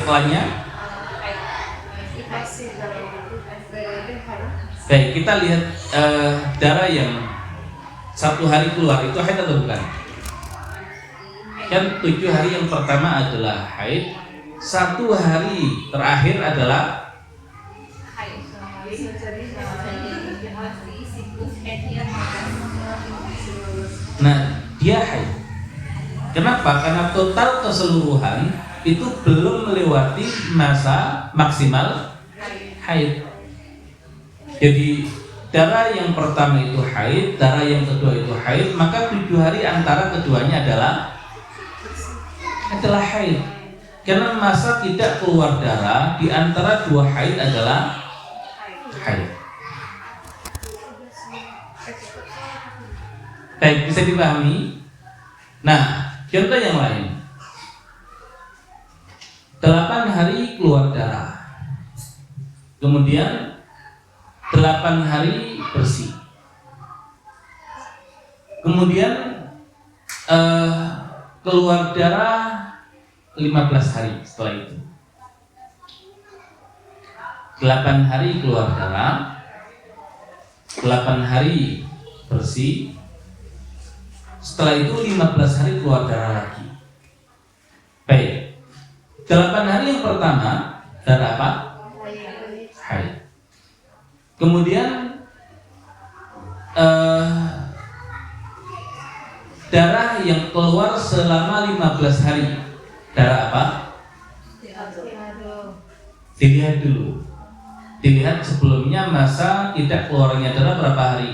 setelahnya? Baik, kita lihat darah yang 1 hari keluar itu haid atau bukan? Kan 7 hari yang pertama adalah haid, 1 hari terakhir adalah nah, dia haid. Kenapa? Karena total keseluruhan itu belum melewati masa maksimal haid. Jadi darah yang pertama itu haid, darah yang kedua itu haid, maka 7 hari antara keduanya adalah haid. Karena masa tidak keluar darah di antara 2 haid adalah haid. Baik, bisa dipahami? Nah, contoh yang lain. 8 hari keluar darah. Kemudian 8 hari bersih. Kemudian keluar darah 15 hari setelah itu. 8 hari keluar darah, 8 hari bersih. Setelah itu 15 hari keluar darah lagi. Baik. 8 hari yang pertama darah apa? Haid. Kemudian darah yang keluar selama 15 hari. Darah apa? Dilihat dulu. Dilihat sebelumnya masa tidak keluarnya darah berapa hari?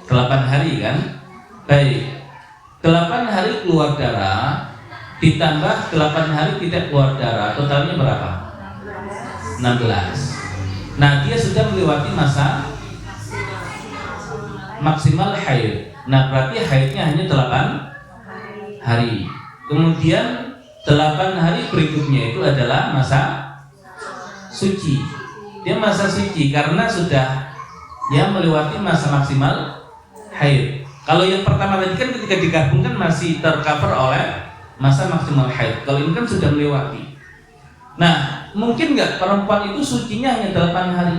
8 hari kan? Baik. 8 hari keluar darah ditambah 8 hari tidak keluar darah, totalnya berapa? 16. Nah, dia sudah melewati masa maksimal haid. Nah, berarti haidnya hanya 8 hari. Kemudian 8 hari berikutnya itu adalah masa suci. Dia masa suci karena sudah melewati masa maksimal haid. Kalau yang pertama tadi kan ketika digabungkan masih tercover oleh masa maksimal haid. Kalau ini kan sudah melewati. Nah, mungkin nggak perempuan itu sucinya hanya 8 hari?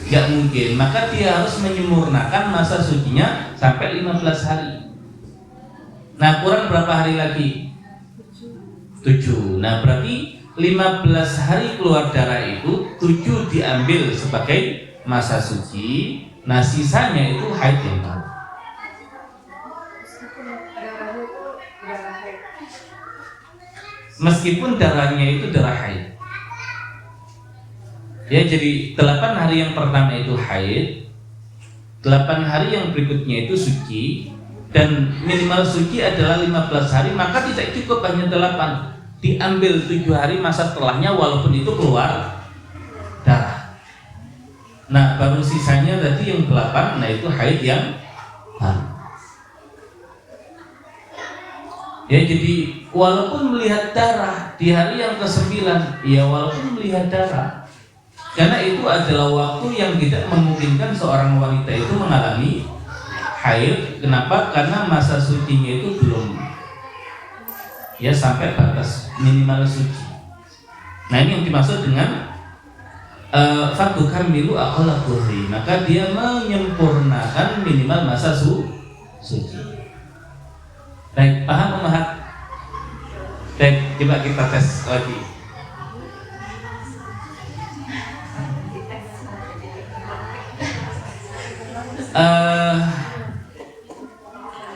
Nggak mungkin. Maka dia harus menyempurnakan masa sucinya sampai 15 hari. Nah, kurang berapa hari lagi? 7. Nah, berarti 15 hari keluar darah itu 7 diambil sebagai masa suci. Nah, sisanya itu haid yang baru. Meskipun darahnya itu darah haid. Ya, jadi 8 hari yang pertama itu haid, 8 hari yang berikutnya itu suci, dan minimal suci adalah 15 hari, maka tidak cukup hanya 8. Diambil 7 hari masa setelahnya walaupun itu keluar darah. Nah, baru sisanya tadi yang 8, nah itu haid yang baru. Ya, jadi walaupun melihat darah di hari yang ke-9, ya walaupun melihat darah, karena itu adalah waktu yang tidak memungkinkan seorang wanita itu mengalami haid. Kenapa? Karena masa sucinya itu belum sampai batas minimal suci. Nah, ini yang dimaksud dengan fakukamilu aqalla tuhri. Maka dia menyempurnakan minimal masa suci. Baik, paham Umahat? Baik, coba kita tes lagi.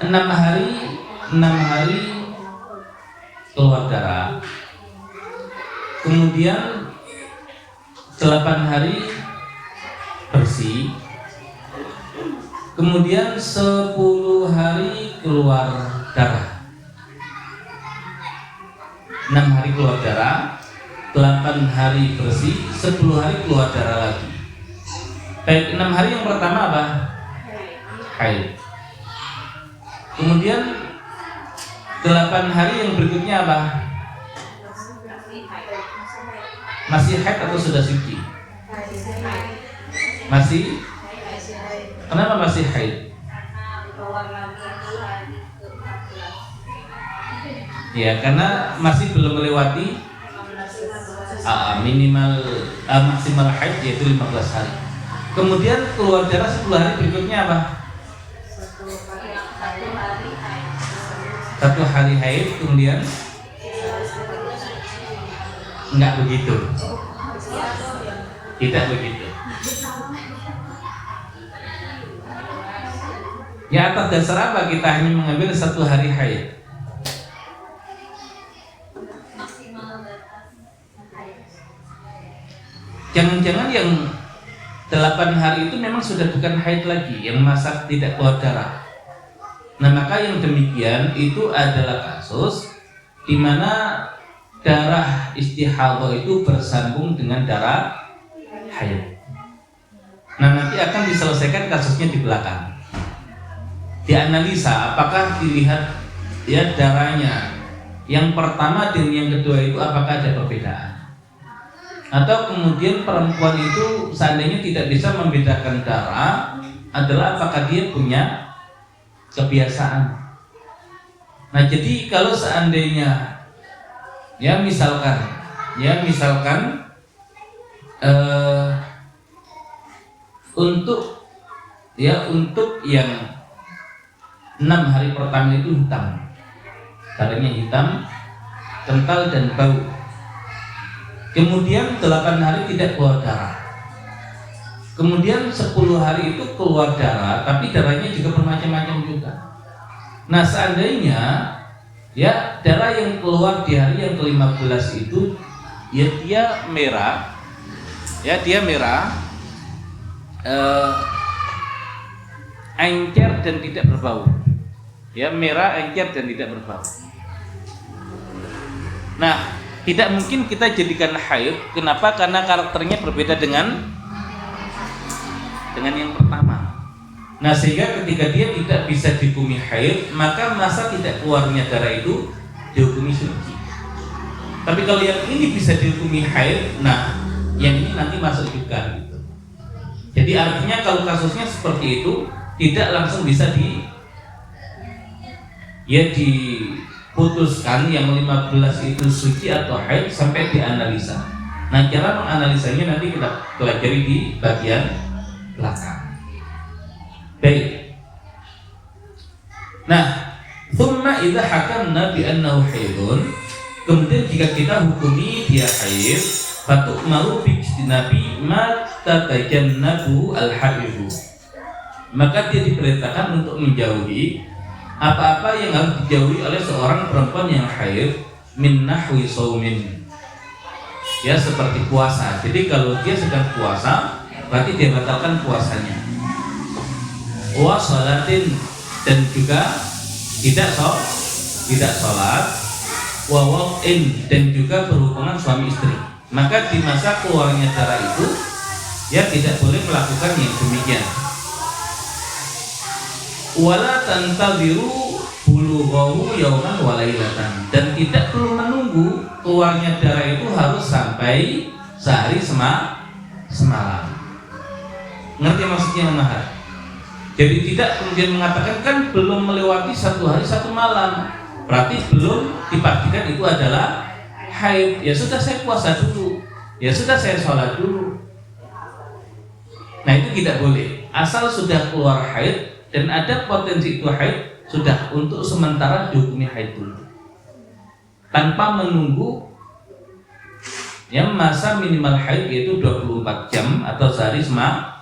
Enam hari keluar darah. Kemudian 8 hari bersih. Kemudian 10 hari keluar darah. 6 hari keluar darah, 8 hari bersih, 10 hari keluar darah lagi. Baik, 6 hari yang pertama apa? Haid. Kemudian 8 hari yang berikutnya apa? Masih haid atau sudah suci? Masih? Kenapa masih haid? Ya, karena masih belum melewati minimal maksimal haid yaitu 15 hari. Kemudian keluar darah 10 hari berikutnya apa? 1 hari haid, kemudian enggak begitu. Tidak begitu. Ya, atas dasar apa kita hanya mengambil 1 hari haid? Jangan-jangan yang 8 hari itu memang sudah bukan haid lagi, yang masa tidak keluar darah. Nah, maka yang demikian itu adalah kasus di mana darah istihadhah itu bersambung dengan darah haid. Nah, nanti akan diselesaikan kasusnya di belakang. Dianalisa apakah dilihat ya darahnya yang pertama dengan yang kedua itu apakah ada perbedaan. Atau kemudian perempuan itu seandainya tidak bisa membedakan darah adalah apakah dia punya kebiasaan. Nah, jadi kalau seandainya ya misalkan untuk yang 6 hari pertama itu hitam, darahnya hitam, kental dan bau. Kemudian 8 hari tidak keluar darah. Kemudian 10 hari itu keluar darah, tapi darahnya juga bermacam-macam juga. Nah, seandainya ya darah yang keluar di hari yang ke-15 itu ya dia merah, encer dan tidak berbau. Ya, merah, encer dan tidak berbau. Nah, tidak mungkin kita jadikan haid. Kenapa? Karena karakternya berbeda dengan yang pertama. Nah, sehingga ketika dia tidak bisa dihukumi haid, maka masa tidak keluarnya darah itu dihukumi suci. Tapi kalau yang ini bisa dihukumi haid, nah yang ini nanti masuk juga gitu. Jadi artinya kalau kasusnya seperti itu tidak langsung bisa diputuskan yang 15 itu suci atau haid sampai dianalisa. Nah, cara menganalisanya nanti kita pelajari di bagian belakang. Baik. Nah, thumma idza hakamna bi annahu haidun, kemudian jika kita hukumi dia haid, fatu'maru bi ijtinabi ma tatajannabu al-haidu. Maka dia diperintahkan untuk menjauhi apa-apa yang harus dijauhi oleh seorang perempuan yang haid min nahwi shaumin. Ya, seperti puasa. Jadi kalau dia sedang puasa, berarti dia batalkan puasanya. Wa sholatin, dan juga tidak sholat. Wa waqin, dan juga berhubungan suami istri. Maka di masa keluarnya darah itu ya tidak boleh melakukan yang demikian. Wala tantadiru bulughahu yauman wa lailatan, dan tidak perlu menunggu keluarnya darah itu harus sampai sehari semalam. Ngerti maksudnya Mahar? Jadi tidak kemudian mengatakan kan belum melewati 1 hari 1 malam, berarti belum dipastikan itu adalah haid. Ya sudah, saya puasa dulu. Ya sudah, saya sholat dulu. Nah, itu tidak boleh. Asal sudah keluar haid dan ada potensi itu haid, sudah untuk sementara dihukumi haid dulu, tanpa menunggu yang masa minimal haid yaitu 24 jam atau sehari semalam.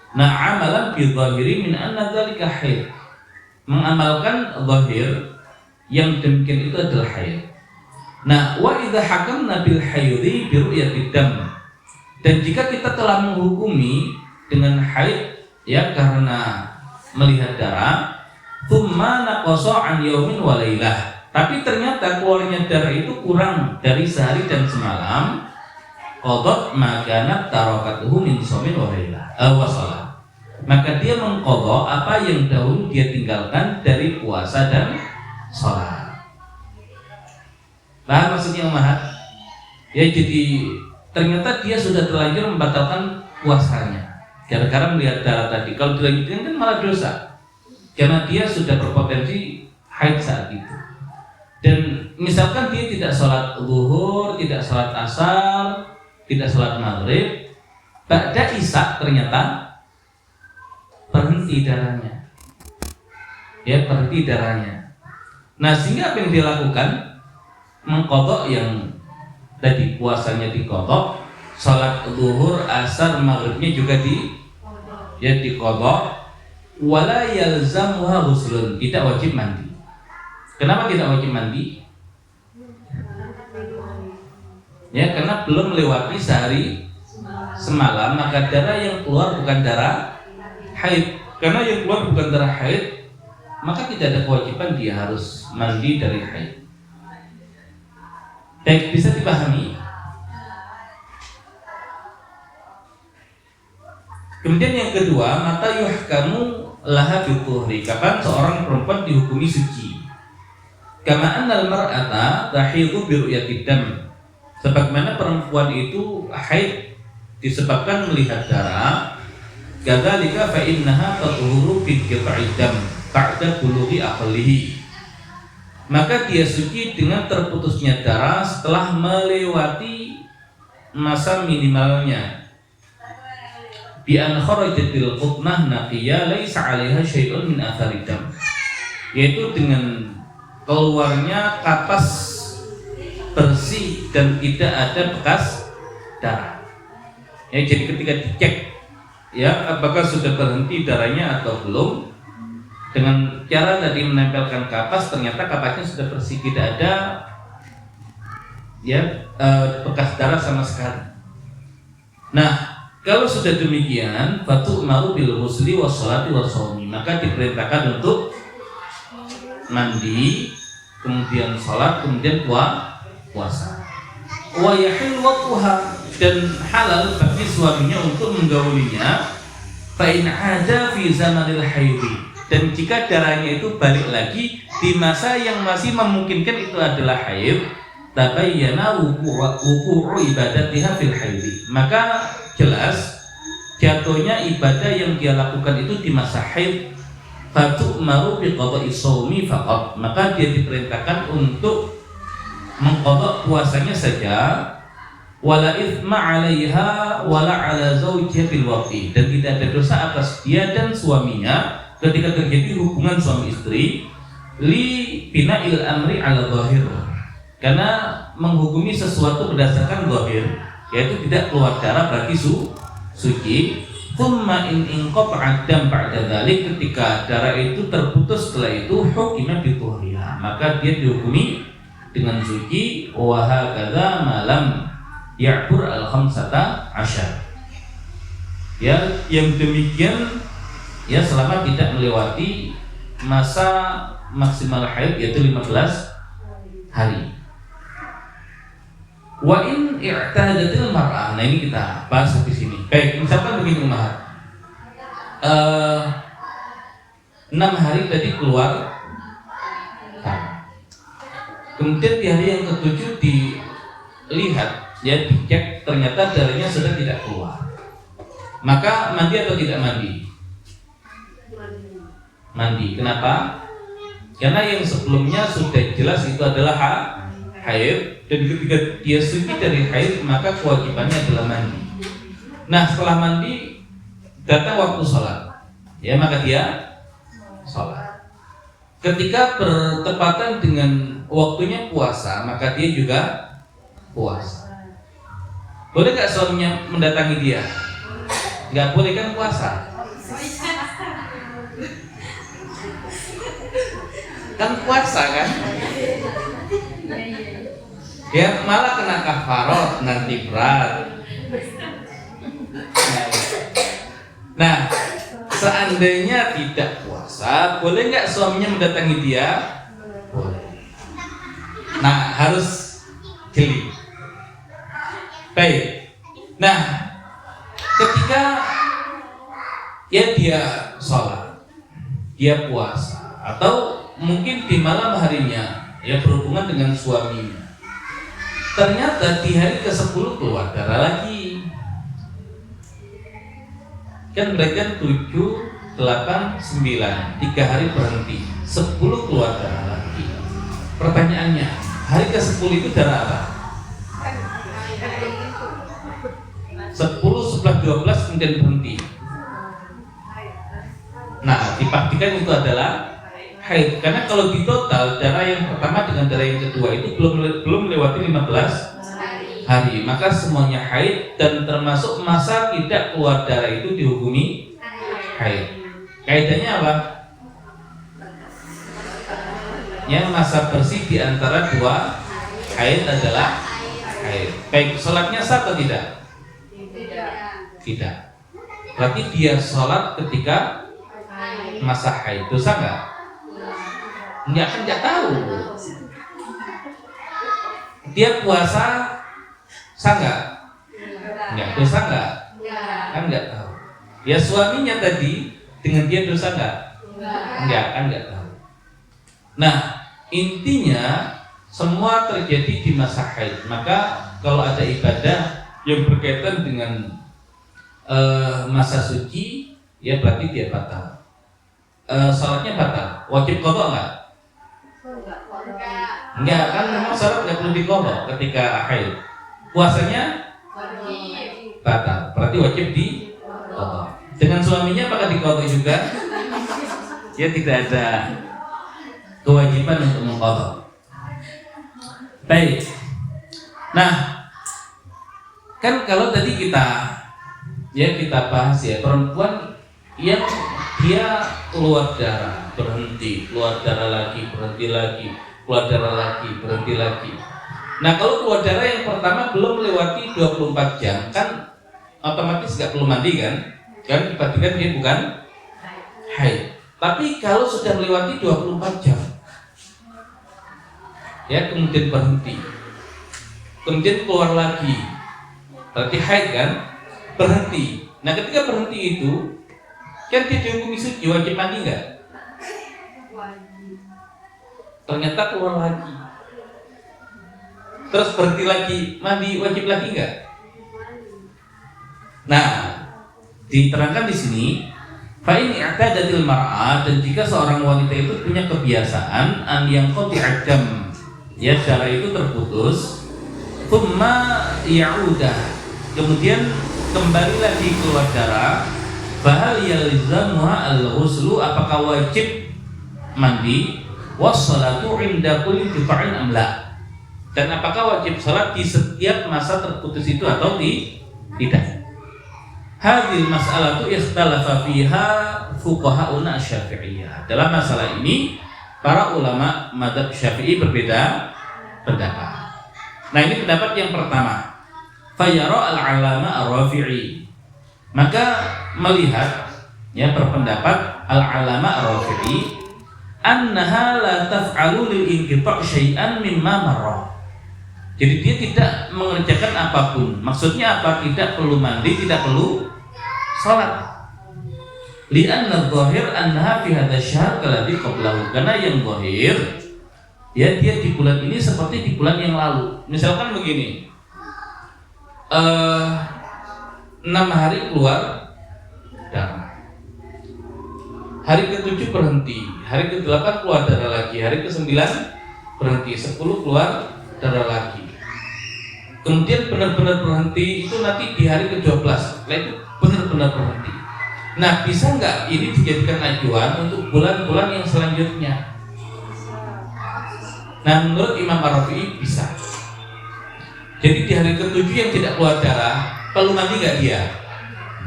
Nah, amalan bi dhahiri min anna dzalika haid, mengamalkan zahir yang demikian itu adalah haid. Nah, wa idza hakamna bil haidhi bi ru'yatid dam, dan jika kita telah menghukumi dengan haid ya karena melihat darah, tsumma naqasa an yaumin wa lailah, tapi ternyata keluarnya darah itu kurang dari sehari dan semalam, qadat makanat tarakatuhu min shaumin wa lailah wa shalah, maka dia mengqadha apa yang dahulu dia tinggalkan dari puasa dan shalat. Paham maksudnya Mahat? Ya, jadi ternyata dia sudah terlanjur membatalkan puasanya gara-gara melihat darah tadi. Kalau dilanjutkan kan malah dosa, karena dia sudah berpotensi haid saat itu. Dan misalkan dia tidak sholat zuhur, tidak sholat asar, tidak sholat maghrib, ba'da isya ternyata berhenti darahnya. Ya, berhenti darahnya. Nah, sehingga apa yang dia lakukan? Mengqadha yang tadi puasanya diqadha, sholat zuhur, asar, maghribnya juga diqadha, wala yalzamuha ghuslun, tidak wajib mandi. Kenapa tidak wajib mandi? Ya, karena belum melewati sehari semalam, maka darah yang keluar bukan darah haid. Karena yang keluar bukan darah haid, maka tidak ada kewajiban dia harus mandi dari haid. Baik, bisa dipahami? Kemudian yang kedua, mata yuhkamu laha bituhri, kapan seorang perempuan dihukumi suci? Kama annal mar'ata tahidhu bi ru'yatid dam, sebagaimana perempuan itu haid disebabkan melihat darah. Kadzalika fa innaha tatuhuru bi qita'id dam ba'da bulughi aqlihi, maka dia suci dengan terputusnya darah setelah melewati masa minimalnya. Bi an kharajatil qutnah naqiyya laisa 'alaiha syai'un min athari dam, yaitu dengan keluarnya kapas bersih dan tidak ada bekas darah. Ya, jadi ketika dicek ya apakah sudah berhenti darahnya atau belum, dengan cara tadi menempelkan kapas, ternyata kapasnya sudah bersih, tidak ada ya bekas darah sama sekali. Nah, kalau sudah demikian, fatu maru bil ghusli was sholati was shaumi, maka diperintahkan untuk mandi, kemudian sholat, kemudian puasa. Wa yahil waqtuha, dan halal bagi suaminya untuk menggaulinya. Fa in ada fi zamanil haidhi, dan jika darahnya itu balik lagi di masa yang masih memungkinkan itu adalah haid, tabayyana wuqu'u ibadatiha fil haidhi, maka jelas jatuhnya ibadah yang dia lakukan itu di masa haid. Fatu'maru biqada'i shaumi faqat, maka dia diperintahkan untuk mengqadha puasanya saja. Wala itsma 'alaiha wala 'ala zawjiha bil waqi, dan tidak ada dosa atas dia dan suaminya ketika terjadi hubungan suami istri, li bina'il amri 'ala zahir, karena menghukumi sesuatu berdasarkan zahir, yaitu tidak keluar darah bagi suci. Thumma in inqata'a dam ba'da dzalik, ketika darah itu terputus setelah itu, hukima bi tuhriha, maka dia dihukumi dengan suci. Wa hakadza malam ya'bur al-khamsata asyar, ya yang demikian ya selama tidak melewati masa maksimal haid, yaitu 15 hari. Wa in i'tadatil mar'ah, nah ini kita bahas di sini. Baik, misalkan begini Umar, 6 hari tadi keluar, kemudian di hari yang ke-7 dilihat, ya dicek, ternyata darahnya sudah tidak keluar, maka mandi atau tidak mandi? Mandi. Kenapa? Karena yang sebelumnya sudah jelas itu adalah haid, dan ketika dia suci dari haid, maka kewajibannya adalah mandi. Nah, setelah mandi datang waktu sholat, ya maka dia sholat. Ketika bertepatan dengan waktunya puasa, maka dia juga puasa. Boleh gak suaminya mendatangi dia? Gak boleh kan puasa? Kan puasa kan? Ya malah kena kafarot nanti berat. Nah, seandainya tidak puasa, boleh nggak suaminya mendatangi dia? Boleh. Nah, harus jeli. Baik. Nah, ketika ya dia sholat, dia puasa, atau mungkin di malam harinya ya berhubungan dengan suaminya, ternyata di hari ke-10 keluar darah lagi. Kan mereka 7, 8, 9, 3 hari berhenti, 10 keluar darah lagi. pertanyaannya, hari ke-10 itu darah apa? 10, 11, 12 kemudian berhenti. Nah, dipastikan itu adalah haid. Karena kalau di total darah yang pertama dengan darah yang kedua itu belum melewati 15 hari, maka semuanya haid dan termasuk masa tidak keluar darah itu dihukumi haid. Kaidahnya apa? Yang masa bersih di antara dua haid adalah haid. Baik, sholatnya sah atau tidak? Tidak. Berarti dia sholat ketika masa haid, dosa nggak? Nggak tahu. Dia puasa sah nggak? Nggak, dosa nggak? Kan nggak tahu. Ya suaminya tadi dengan dia dosa nggak? Nggak, kan nggak tahu. Nah, intinya semua terjadi di masa haid. Maka kalau ada ibadah yang berkaitan dengan masa suci, ya berarti dia batal. Sholatnya batal, wajib qadha nggak? Enggak, kan memang sholat nggak perlu diqadha ketika haid. Puasanya batal, berarti wajib diqadha. Dengan suaminya apakah diqadha juga? Ya tidak ada kewajiban untuk mengqadha. Baik. Nah, kan kalau tadi kita bahas ya, perempuan yang dia keluar darah, berhenti, keluar darah lagi, berhenti lagi, keluar darah lagi, berhenti lagi. Nah, kalau keluar darah yang pertama belum melewati 24 jam, kan otomatis nggak perlu mandi kan? Kan dipastikan dia bukan haid. Tapi kalau sudah melewati 24 jam, ya kemudian berhenti, kemudian keluar lagi, berarti haid kan? Berhenti. Nah, ketika berhenti itu kan dia dihukumi suci, wajib mandi nggak? Ternyata keluar lagi, terus berhenti lagi, mandi wajib lagi nggak? Nah, diterangkan di sini, fa in i'tadatil mar'ah, dan jika seorang wanita itu punya kebiasaan an yang qati'ad dam, ya darah itu terputus, thumma ya'udah, kemudian kembali lagi keluar darah, fahal yalzamuha al-ghuslu, apakah wajib mandi, was-salatu 'inda kulli qita'in am la, dan apakah wajib salat di setiap masa terputus itu atau tidak. Hadhil mas'alatu ikhtalafa fiha fuqaha'una asy-Syafi'iyah. Dalam masalah ini para ulama mazhab Syafi'i berbeda pendapat. Nah, ini pendapat yang pertama. Fayara al-alama ar-Rafi'i, maka melihat ya berpendapat al-alama ar-Rafi'i annaha la taf'alu lil inqita' syai'an mimma marra. Jadi dia tidak mengerjakan apapun. Maksudnya apa? Tidak perlu mandi, tidak perlu salat. Li'anna adh-dhahir annaha fi hadha syahr kalladhi qablahu. Karena yang zahir ya dia di bulan ini seperti di bulan yang lalu. Misalkan begini, 6 hari keluar darah, hari ke-7 berhenti, hari ke-8 keluar darah lagi, hari ke-9 berhenti, 10 keluar darah lagi. Kemudian benar-benar berhenti itu nanti di hari ke-12, setelah itu benar-benar berhenti. Nah, bisa nggak ini dijadikan acuan untuk bulan-bulan yang selanjutnya? Nah, menurut Imam Ar-Rafi'i bisa. Jadi di hari ke-7 yang tidak keluar darah, perlu mandi nggak dia?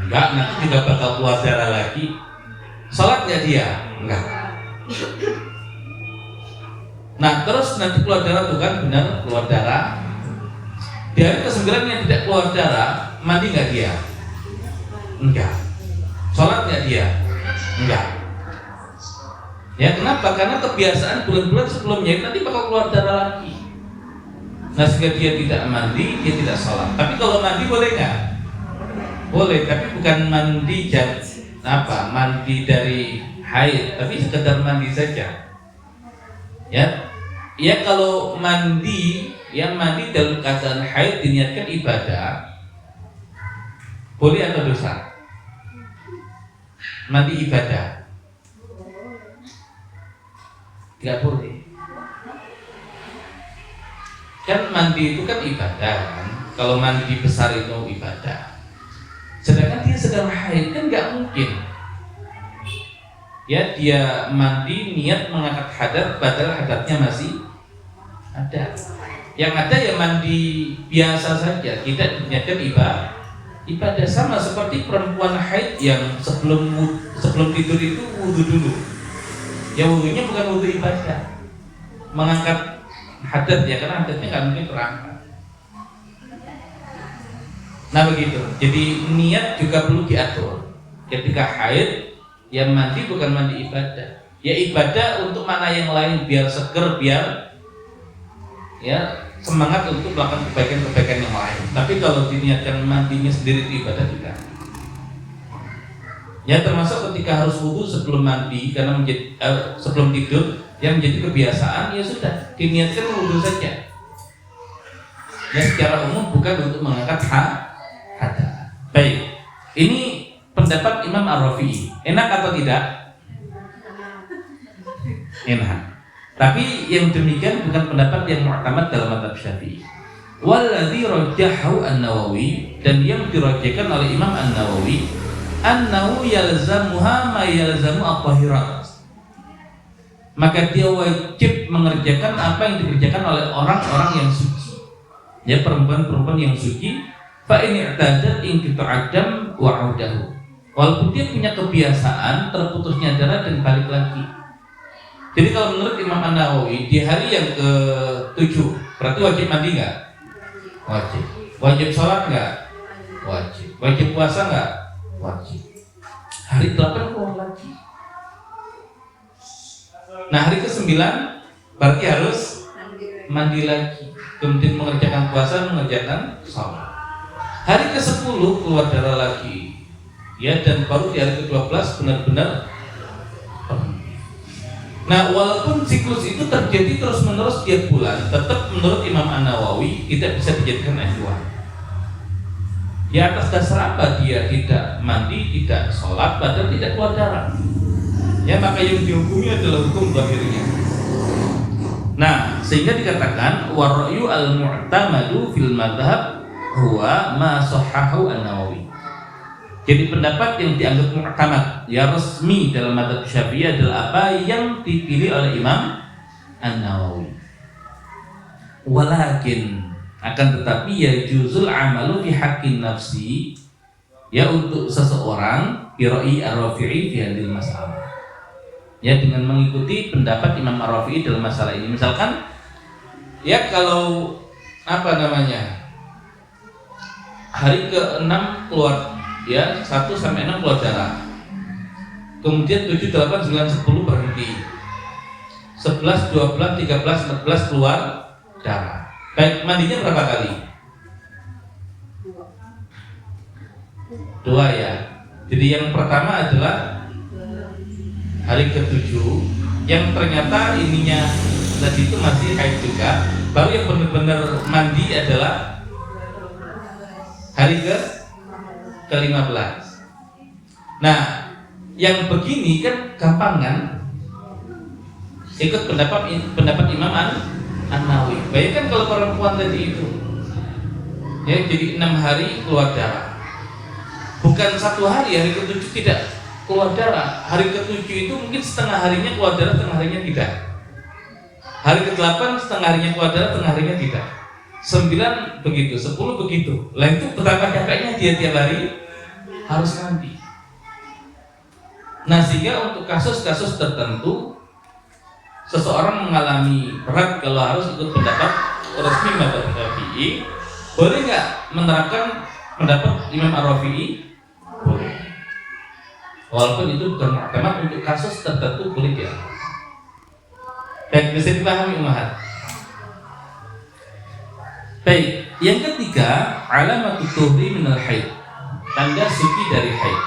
Enggak, nanti juga bakal keluar darah lagi. Salat nggak dia? Enggak. Nah, terus nanti keluar darah tuh kan benar keluar darah. Di hari ke-9 yang tidak keluar darah, mandi nggak dia? Enggak. Salat nggak dia? Enggak. Ya, kenapa? Karena kebiasaan bulan-bulan sebelumnya nanti bakal keluar darah lagi. Nah, sehingga dia tidak mandi, dia tidak sholat. Tapi kalau mandi boleh nggak? Boleh, tapi bukan mandi mandi dari haid, tapi sekedar mandi saja. Ya kalau mandi, yang mandi dalam keadaan haid diniatkan ibadah, boleh atau dosa? Mandi ibadah tidak boleh. Kan mandi itu kan ibadah kan. Kalau mandi besar itu ibadah. Sedangkan dia sedang haid kan nggak mungkin. Ya dia mandi niat mengangkat hadat padahal hadatnya masih ada. Yang ada ya mandi biasa saja, tidak diniatkan ibadah. Sama seperti perempuan haid yang sebelum tidur itu wudu dulu. Ya wudunya bukan wudu ibadah, mengangkat hadat ya, karena hadatnya nggak mungkin terangkat. Nah begitu. Jadi niat juga perlu diatur. Ketika haid, ya mandi bukan mandi ibadah. Ya ibadah untuk mana yang lain, biar seger, biar ya semangat untuk melakukan kebaikan-kebaikan yang lain. Tapi kalau diniatkan mandinya sendiri itu ibadah juga. Ya termasuk ketika harus wudu sebelum mandi karena sebelum tidur yang menjadi kebiasaan, ya sudah diniatkan wudu saja. Ya secara umum bukan untuk mengangkat hadat. Baik, ini pendapat Imam Ar-Rafi'i. Enak atau tidak? Enak. Tapi yang demikian bukan pendapat yang mu'tamad dalam mazhab Syafi'i. Walladzi rajjahu An-Nawawi, dan yang dirajahkan oleh Imam An-Nawawi, annahu yalzamuha ma yalzamu at-tahirat. Maka dia wajib mengerjakan apa yang dikerjakan oleh orang-orang yang suci. Ya perempuan-perempuan yang suci, fa in i'tadat in qita'adam wa 'audahu. Walaupun dia punya kebiasaan terputusnya darah dan balik lagi. Jadi kalau menurut Imam An-Nawawi di hari yang ke-7 berarti wajib mandi nggak? Wajib. Wajib sholat nggak? Wajib. Wajib puasa nggak? Wajib. Hari 8 keluar lagi. Nah hari ke-9 berarti harus mandi lagi. Kemudian mengerjakan puasa, mengerjakan sholat. Hari ke-10 keluar darah lagi. Ya, dan baru di hari ke-12 benar-benar. Nah, walaupun siklus itu terjadi terus-menerus tiap bulan, tetap menurut Imam An-Nawawi tidak bisa dijadikan acuan. Ya atas dasar apa dia tidak mandi, tidak sholat, padahal tidak keluar darah? Ya maka yang dihukumi adalah hukum zahirnya. Nah, sehingga dikatakan warra'yu al-mu'tamadu fil madhab huwa ma sahhahu An-Nawawi. Jadi pendapat yang dianggap mu'tamad, ya resmi dalam mazhab Syafi'i adalah apa yang dipilih oleh Imam An-Nawawi. Walakin akan tetapi ya juzul amalu fi haqqin nafsi, ya untuk seseorang biro'i ar-Rafi'i fi hadhil masalah. Ya dengan mengikuti pendapat Imam Ar-Rafi'i dalam masalah ini. Misalkan ya kalau apa namanya? Hari ke-6 keluar ya 1 sampai 6 keluar darah. Kemudian 7, 8, 9, 10 berhenti. 11, 12, 13, 14 keluar darah. Baik, mandinya berapa kali? 2 ya. Jadi yang pertama adalah hari ke-7 yang ternyata ininya tadi itu masih haid juga. Baru yang benar-benar mandi adalah hari ke-15. Nah, yang begini kan gampang kan? Ikut pendapat Imam An-Nawawi. Bayangkan kalau perempuan tadi itu, ya jadi 6 hari keluar darah. Bukan 1 hari, hari ke-7 tidak keluar darah. Hari ke-7 itu mungkin setengah harinya keluar darah, setengah harinya tidak. Hari ke-8 setengah harinya keluar darah, setengah harinya tidak. 9 begitu, 10 begitu. Lain itu betapa capeknya dia tiap hari harus mandi. Nah sehingga untuk kasus-kasus tertentu seseorang mengalami berat kalau harus ikut pendapat resmi mazhab Syafi'i, boleh nggak menerapkan pendapat Imam Ar-Rafi'i? Boleh. Walaupun itu bukan mu'tamad, untuk kasus tertentu boleh ya. Baik, bisa dipahami umat. Baik, yang ketiga alamatut tuhri minal haid, tanda suci dari haid.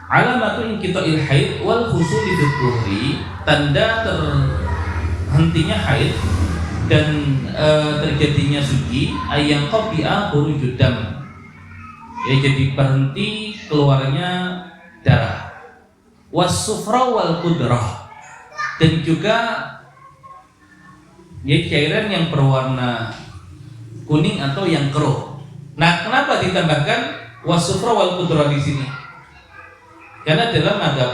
Alamatu inqita'il haid wal husuli bituhri, tanda terhentinya haid dan terjadinya suci, ayang qabi'a khurujud dam. Ya jadi berhenti keluarnya darah. Was sufra wal qudrah, dan juga Jadi cairan yang berwarna kuning atau yang keruh. Nah, kenapa ditambahkan wasufra wal qudrah di sini? Karena dalam mazhab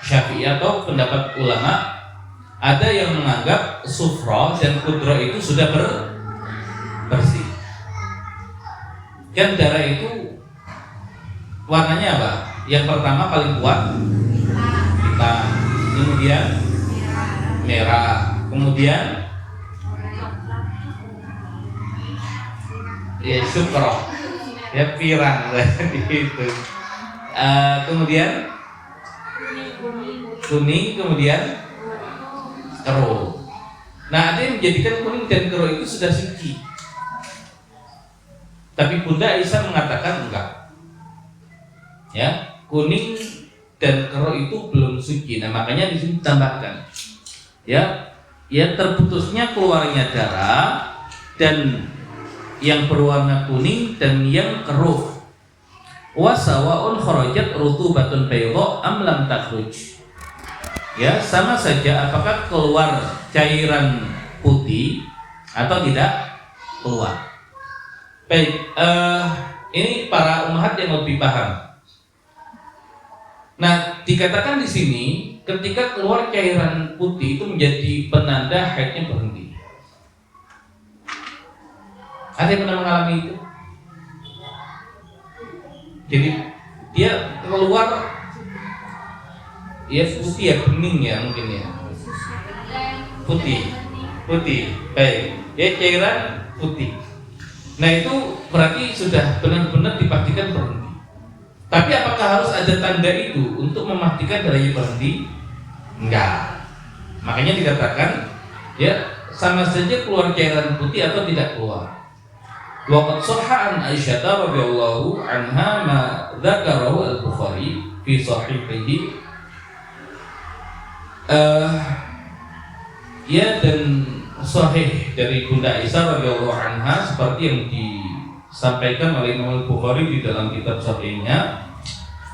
Syafi'i atau pendapat ulama ada yang menganggap sufra dan qudrah itu sudah bersih. Kan darah itu warnanya apa? Yang pertama paling kuat hitam, kemudian merah, kemudian ya syukro, ya pirang gitu. Kemudian kuning, kemudian keruh. Nah, ada yang menjadikan kuning dan keruh itu sudah suci. Tapi Bunda Aisyah mengatakan enggak. Ya, kuning dan keruh itu belum suci. Nah, makanya di sini ditambahkan. Ya, terputusnya keluarnya darah dan yang berwarna kuning dan yang keruh. Wa sawaun kharajat rutubatun bayda am lam takhruj. Ya, sama saja apakah keluar cairan putih atau tidak keluar. Baik, ini para ummahat yang lebih paham. Nah, dikatakan di sini ketika keluar cairan putih itu menjadi penanda haidnya berhenti. Ada yang pernah mengalami itu? Jadi dia keluar ya putih ya, bening ya mungkin ya. Putih. Baik, ya cairan putih. Nah, itu berarti sudah benar-benar dipastikan berhenti. Tapi apakah harus ada tanda itu untuk memastikan darahnya berhenti? Enggak. Makanya dikatakan ya sama saja keluar cairan putih atau tidak keluar. Waqad shahha an Aisyah radhiyallahu anha ma dzakarahu al-Bukhari fi sahihihi. Ya, dan sahih dari Bunda Aisyah radhiyallahu anha seperti yang disampaikan oleh Imam Al-Bukhari di dalam kitab sahihnya,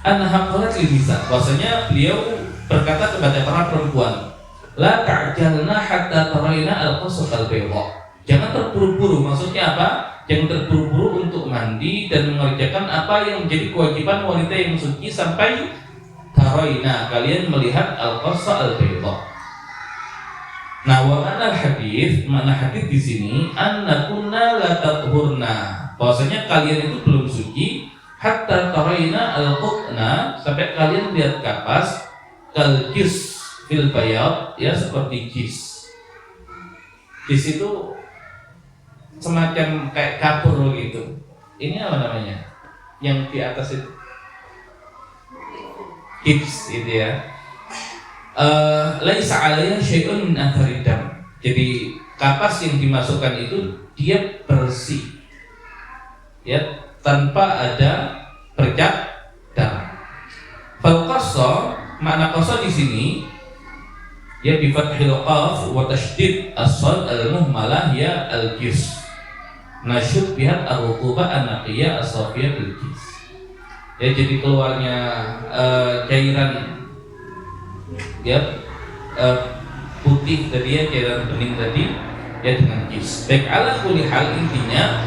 anha qalat lin nisa, bahwasanya beliau berkata kepada para perempuan, la ta'jalna hatta tarayna al-qasat al-bayda. Jangan terburu-buru, maksudnya apa? Jangan terburu-buru untuk mandi dan mengerjakan apa yang menjadi kewajiban wanita yang suci sampai tarayna, kalian melihat al-qasat al-bayda. Nah, wa makna hadis di sini annakunna la tathurna, bahwasanya kalian itu belum suci hatta tarayna al-qutna, sampai kalian lihat kapas kal jis fil bayad, ya seperti jis. Jis itu semacam kayak kapur gitu. Ini apa namanya? Yang di atas itu gips itu ya. Laisa 'alaiha syai'un min athari dam. Jadi kapas yang dimasukkan itu dia bersih, ya, tanpa ada bercak darah. Fal qassa, makna qassa di sini ya bi fathil qaf wa tasydid as-sad al-muhmalah ya al-jis. Nasyud bihat ar-rutubah an-naqiyah as-safiyah bil-jis. Ya, jadi keluarnya cairan ya putih tadi ya, cairan bening tadi ya dengan jis. Baik, ala kulli hal intinya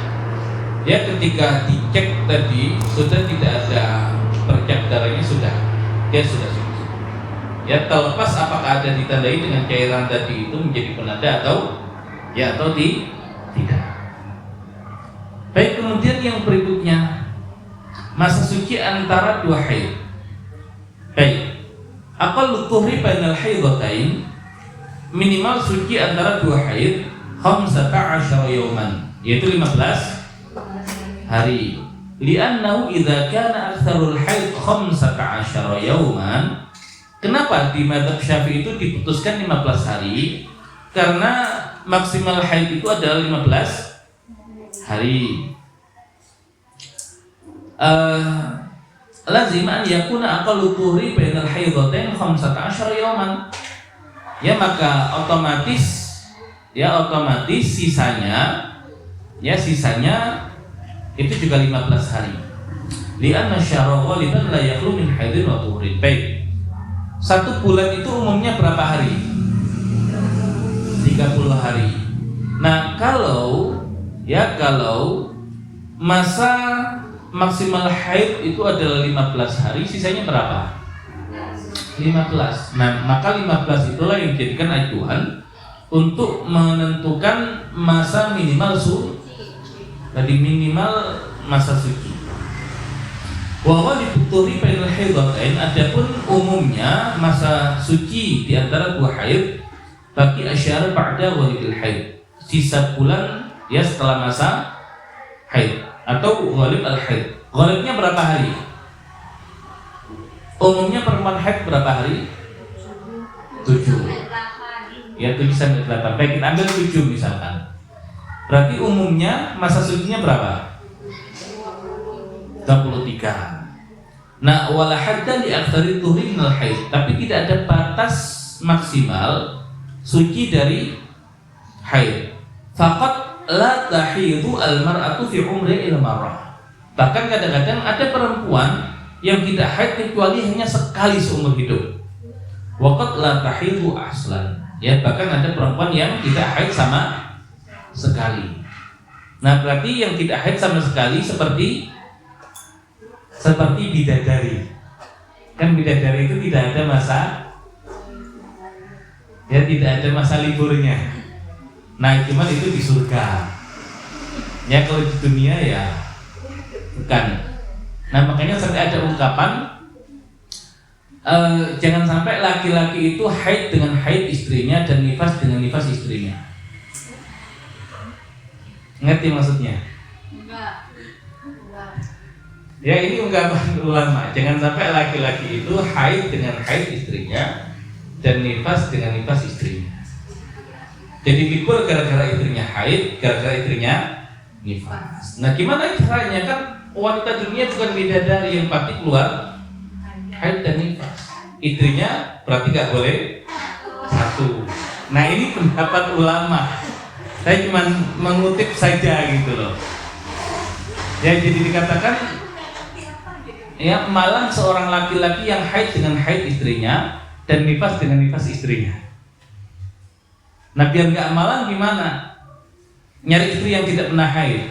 ya ketika dicek tadi sudah tidak ada bercak darahnya, sudah suci. Ya, terlepas apakah ada ditandai dengan cairan tadi itu menjadi penanda atau tidak. Baik, kemudian yang berikutnya masa suci antara dua haid. Baik, aqallu tuhri bainal haidhatain, minimal suci antara dua haid 15 yawman, yaitu 15 hari. Li'annahu idza kana aktsarul haid 15 yawman. Kenapa di mazhab Syafi'i itu diputuskan 15 hari? Karena maksimal haid itu adalah 15 hari. Lazim an yakuna aqallu tuhri bainal haidhatain 15 yawman. Ya, maka otomatis sisanya itu juga 15 hari. Li'anna syahra ghaliban la yakhlu min haidin wa tuhrin. Baik. 1 bulan itu umumnya berapa hari? 30 30 hari. Nah, kalau masa maksimal haid itu adalah 15 hari, sisanya berapa? 15. Nah, maka 15 itulah yang dijadikan acuan untuk menentukan masa minimal tadi minimal masa suci. Wa dituturi bainal haidatain, adapun umumnya masa suci di antara dua haid bagi asyara ba'da walidil haid, sisa bulan ya setelah masa haid atau ghalib al haid. Ghalibnya berapa hari? Umumnya perempuan haid berapa hari? 7. Ya 7 sampai 8. Baik, kita ambil 7 misalkan. Berarti umumnya masa sucinya berapa? 23. Nah, wala hadda li aktsari tuhri minal haid, tapi tidak ada batas maksimal suci dari haid. Faqat la tahidu al mar'atu fi umri il marrah. Bahkan kadang-kadang ada perempuan yang tidak haid kecuali hanya sekali seumur hidup. Waqat la tahidu aslan. Ya, bahkan ada perempuan yang tidak haid sama sekali. Nah, berarti yang tidak haid sama sekali seperti bidadari. Kan bidadari itu tidak ada tidak ada masa liburnya. Nah, cuman itu di surga. Ya, kalau di dunia ya bukan. Nah, makanya sampai ada ungkapan jangan sampai laki-laki itu haid dengan haid istrinya dan nifas dengan nifas istrinya. Ngerti maksudnya? Enggak. Ya, ini ungkapan ulama. Jangan sampai laki-laki itu haid dengan haid istrinya dan nifas dengan nifas istrinya. Jadi libur gara-gara istrinya haid, gara-gara istrinya nifas. Nah, gimana caranya? Kan wanita dunia bukan bidadari yang pasti keluar haid dan nifas. Istrinya berarti gak boleh satu. Nah, ini pendapat ulama. Saya cuma mengutip saja gitu loh. Ya, jadi dikatakan ya malah seorang laki-laki yang haid dengan haid istrinya dan nifas dengan nifas istrinya. Nah, biar nggak malang gimana? Nyari istri yang tidak pernah haid,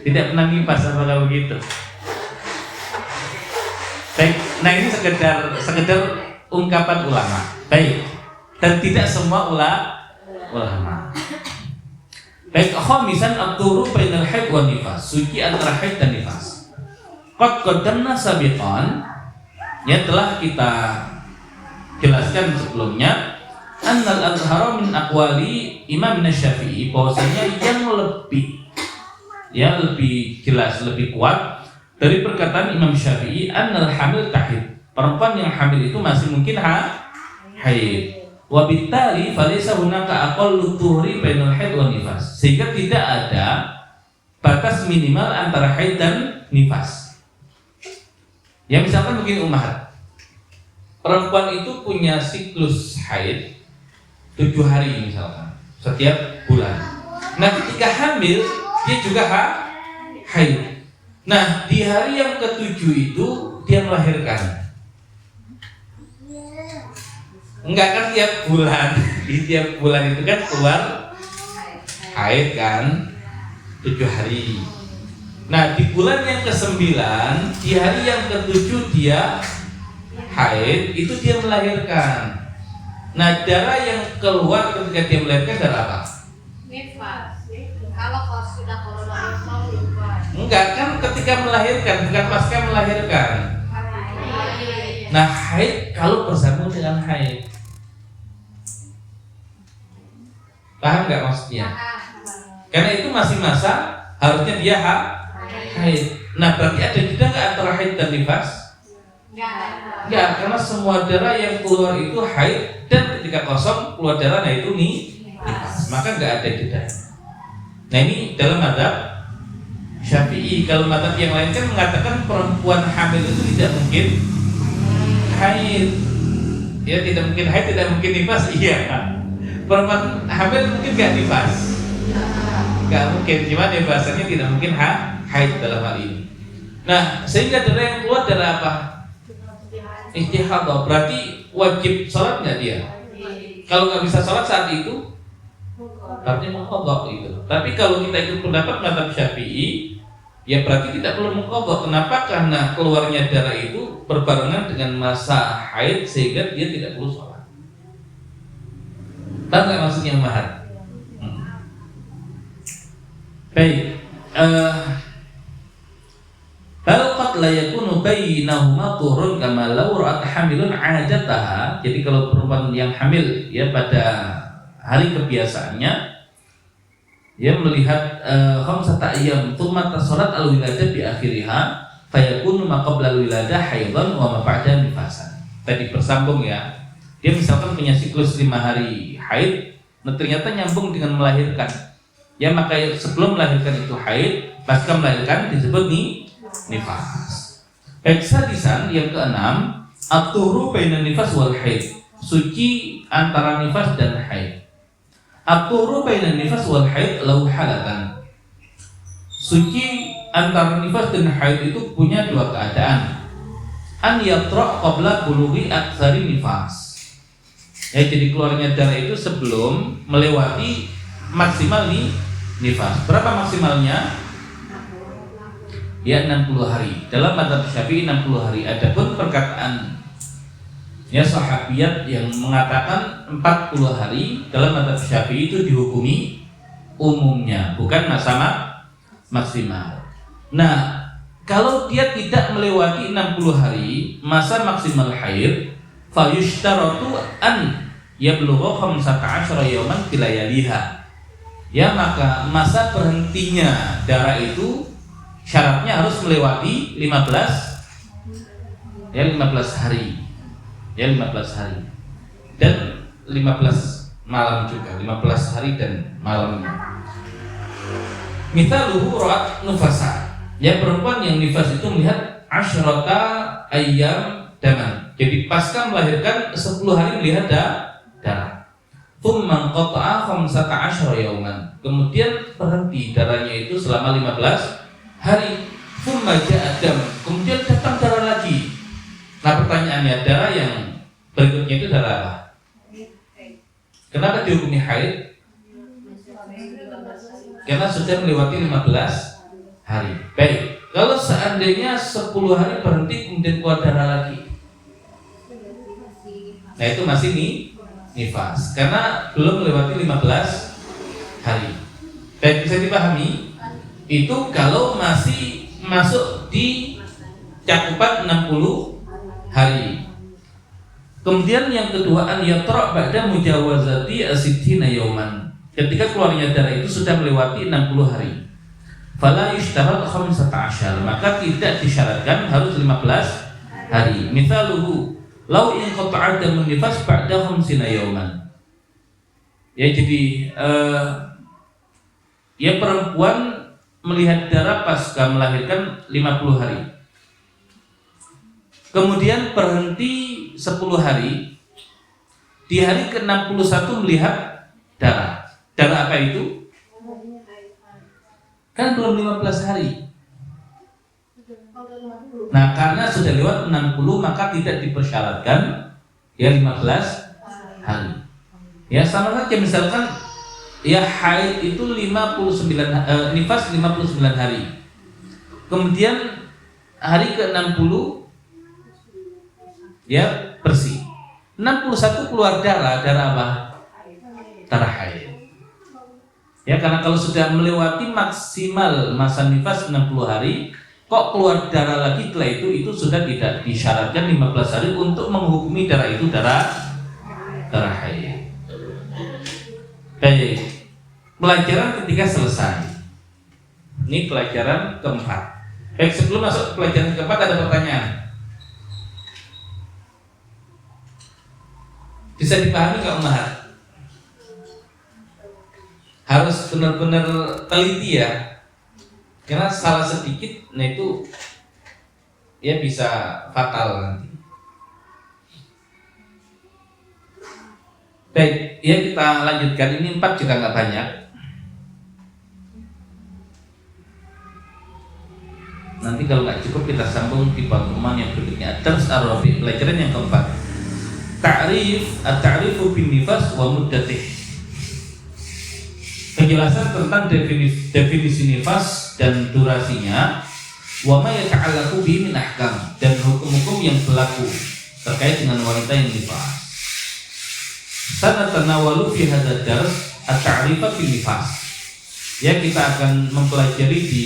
tidak pernah nifas, apakah begitu? Baik, nah ini sekedar ungkapan ulama. Baik, dan tidak semua ulama. Baik, khamisan at-turu bainal haid wan nifas, suci antara haid dan nifas. Qad qaddamna sabiqan, yang telah kita jelaskan sebelumnya, annal azhara min aqwali Imam Syafi'i, bahwasanya yang lebih jelas, lebih kuat dari perkataan Imam Syafi'i, annal hamil tahid, perempuan yang hamil itu masih mungkin haid. Wa bittali falaysa hunaka aqallu tuhri bainal haid wan nifas, sehingga tidak ada batas minimal antara haid dan nifas. Ya, misalkan begini ummahat, perempuan itu punya siklus haid 7 hari misalkan setiap bulan. Nah, ketika hamil dia juga haid. Nah, di hari yang ke-7 itu dia melahirkan. Enggak kan tiap bulan, di tiap bulan itu kan keluar haid kan 7 hari. Nah, di bulan yang ke-9, di hari yang ke-7 dia haid, itu dia melahirkan. Nah, darah yang keluar ketika dia melahirkan darah apa? Nifas. Kalau sudah corona lupa. Enggak, kan ketika melahirkan, bukan pasca melahirkan. Nah, haid kalau bersambung dengan haid. Paham nggak maksudnya? Karena itu masih masa harusnya dia haid. Nah, berarti ada jeda nggak antara haid dan nifas? Enggak, karena semua darah yang keluar itu haid, dan ketika kosong keluar darah, nah itu nifas. Maka nggak ada jeda. Nah, ini dalam mazhab Syafi'i. Kalau mazhab yang lain kan mengatakan perempuan hamil itu tidak mungkin haid. Ya, tidak mungkin haid, tidak mungkin nifas. Iya. Perempuan hamil mungkin nggak nifas. Nggak mungkin, cuma ya bahasanya tidak mungkin haid dalam hal ini. Nah, sehingga darah yang keluar darah apa? Istihadah. Berarti wajib sholat nggak dia? Kalau nggak bisa sholat saat itu, artinya mengqadha itu. Tapi kalau kita ikut pendapat mazhab Syafi'i, ya berarti tidak perlu mengqadha. Kenapa? Karena keluarnya darah itu berbarengan dengan masa haid sehingga dia tidak perlu sholat. Tahu nggak maksudnya mahar? Baik. Bal qad la yakunu bainahuma turun kama law ra'at hamilun 'adataha. Jadi kalau perempuan yang hamil ya pada hari kebiasaannya dia melihat khamsata ayyam tsumma tasarat al-wiladah bi akhiriha fayakunu ma qabla al-wiladah haidhan wa ma ba'da nifasan. Tadi bersambung ya. Dia misalkan punya siklus 5 hari haid, nah ternyata nyambung dengan melahirkan. Ya maka sebelum melahirkan itu haid, pasca melahirkan disebut nifas. Sadisan yang keenam, at-tuhuru bainan nifas wal haid. Suci antara nifas dan haid. At-tuhuru bainan nifas wal haid lahu halatan. Suci antara nifas dan haid itu punya dua keadaan. An yatra' qabla bulughi aktsari nifas. Ya jadi keluarnya darah itu sebelum melewati maksimal nifas. Berapa maksimalnya? Ya 60 hari. Dalam mazhab Syafi'i 60 hari. Adapun perkataan ya sahabiyat yang mengatakan 40 hari dalam mazhab Syafi'i itu dihukumi umumnya, bukan masa maksimal. Nah, kalau dia tidak melewati 60 hari masa maksimal haid, fa yushtaratu an yablugha 15 yawman bilayaliha. Ya maka masa berhentinya darah itu syaratnya harus melewati 15 hari. Ya 15 hari. Dan 15 malam juga, 15 hari dan malamnya. Mithaluhu ra'at nufasa. Ya perempuan yang nifas itu melihat asyrata ayyam daman. Jadi pasca melahirkan 10 hari melihat darah. Thumma qata'a 15 yawman. Kemudian berhenti darahnya itu selama 15 hari. Thumma ja'a dam. Kemudian datang darah lagi. Nah pertanyaannya, darah yang berikutnya itu darah apa? Kenapa dihukumi haid? Karena sudah melewati 15 hari. Baik. Kalau seandainya 10 hari berhenti kemudian keluar darah lagi, nah itu masih nifas karena belum melewati 15 hari. Baik, bisa dipahami? Itu kalau masih masuk di cakupan 60 hari. Kemudian yang kedua, an yatra' ba'da mujawazati asittina yawman. Ketika keluarnya darah itu sudah melewati 60 hari. Fala yushtarat 15, maka tidak disyaratkan harus 15 hari. Mithaluhu law in qata'a damun nifas ba'da 50 yawman. Ya jadi ya perempuan melihat darah pasca melahirkan 50 hari. Kemudian berhenti 10 hari. Di hari ke-61 melihat darah. Darah apa itu? Kan belum 15 hari. Nah, karena sudah lewat 60 maka tidak dipersyaratkan ya 15 hari. Ya sama saja misalkan ya haid itu 59 nifas 59 hari. Kemudian hari ke-60 ya bersih. 61 keluar darah apa? Darah haid. Ya karena kalau sudah melewati maksimal masa nifas 60 hari, kok keluar darah lagi setelah itu sudah tidak disyaratkan 15 hari untuk menghukumi darah itu darah haid. Baik. Pelajaran ketiga selesai. Ini pelajaran keempat. Baik, sebelum masuk pelajaran keempat ada pertanyaan. Bisa dipahami nggak Umar? Harus benar-benar teliti ya, karena salah sedikit, nah itu ya bisa fatal nanti. Baik, ya kita lanjutkan. Ini 4 juga nggak banyak. Nanti kalau nggak cukup kita sambung di pertemuan yang berikutnya. Terus Arabi, pelajaran yang keempat. Ta'rif, at-ta'rifu bin nifas wa muddatih. penjelasan tentang definisi nifas dan durasinya, wa ma yata'allaqu bihi min ahkam, dan hukum-hukum yang berlaku terkait dengan wanita yang nifas. Sanatanawalu fi hadzal dars at-ta'rifa bil nifas. Ya, kita akan mempelajari di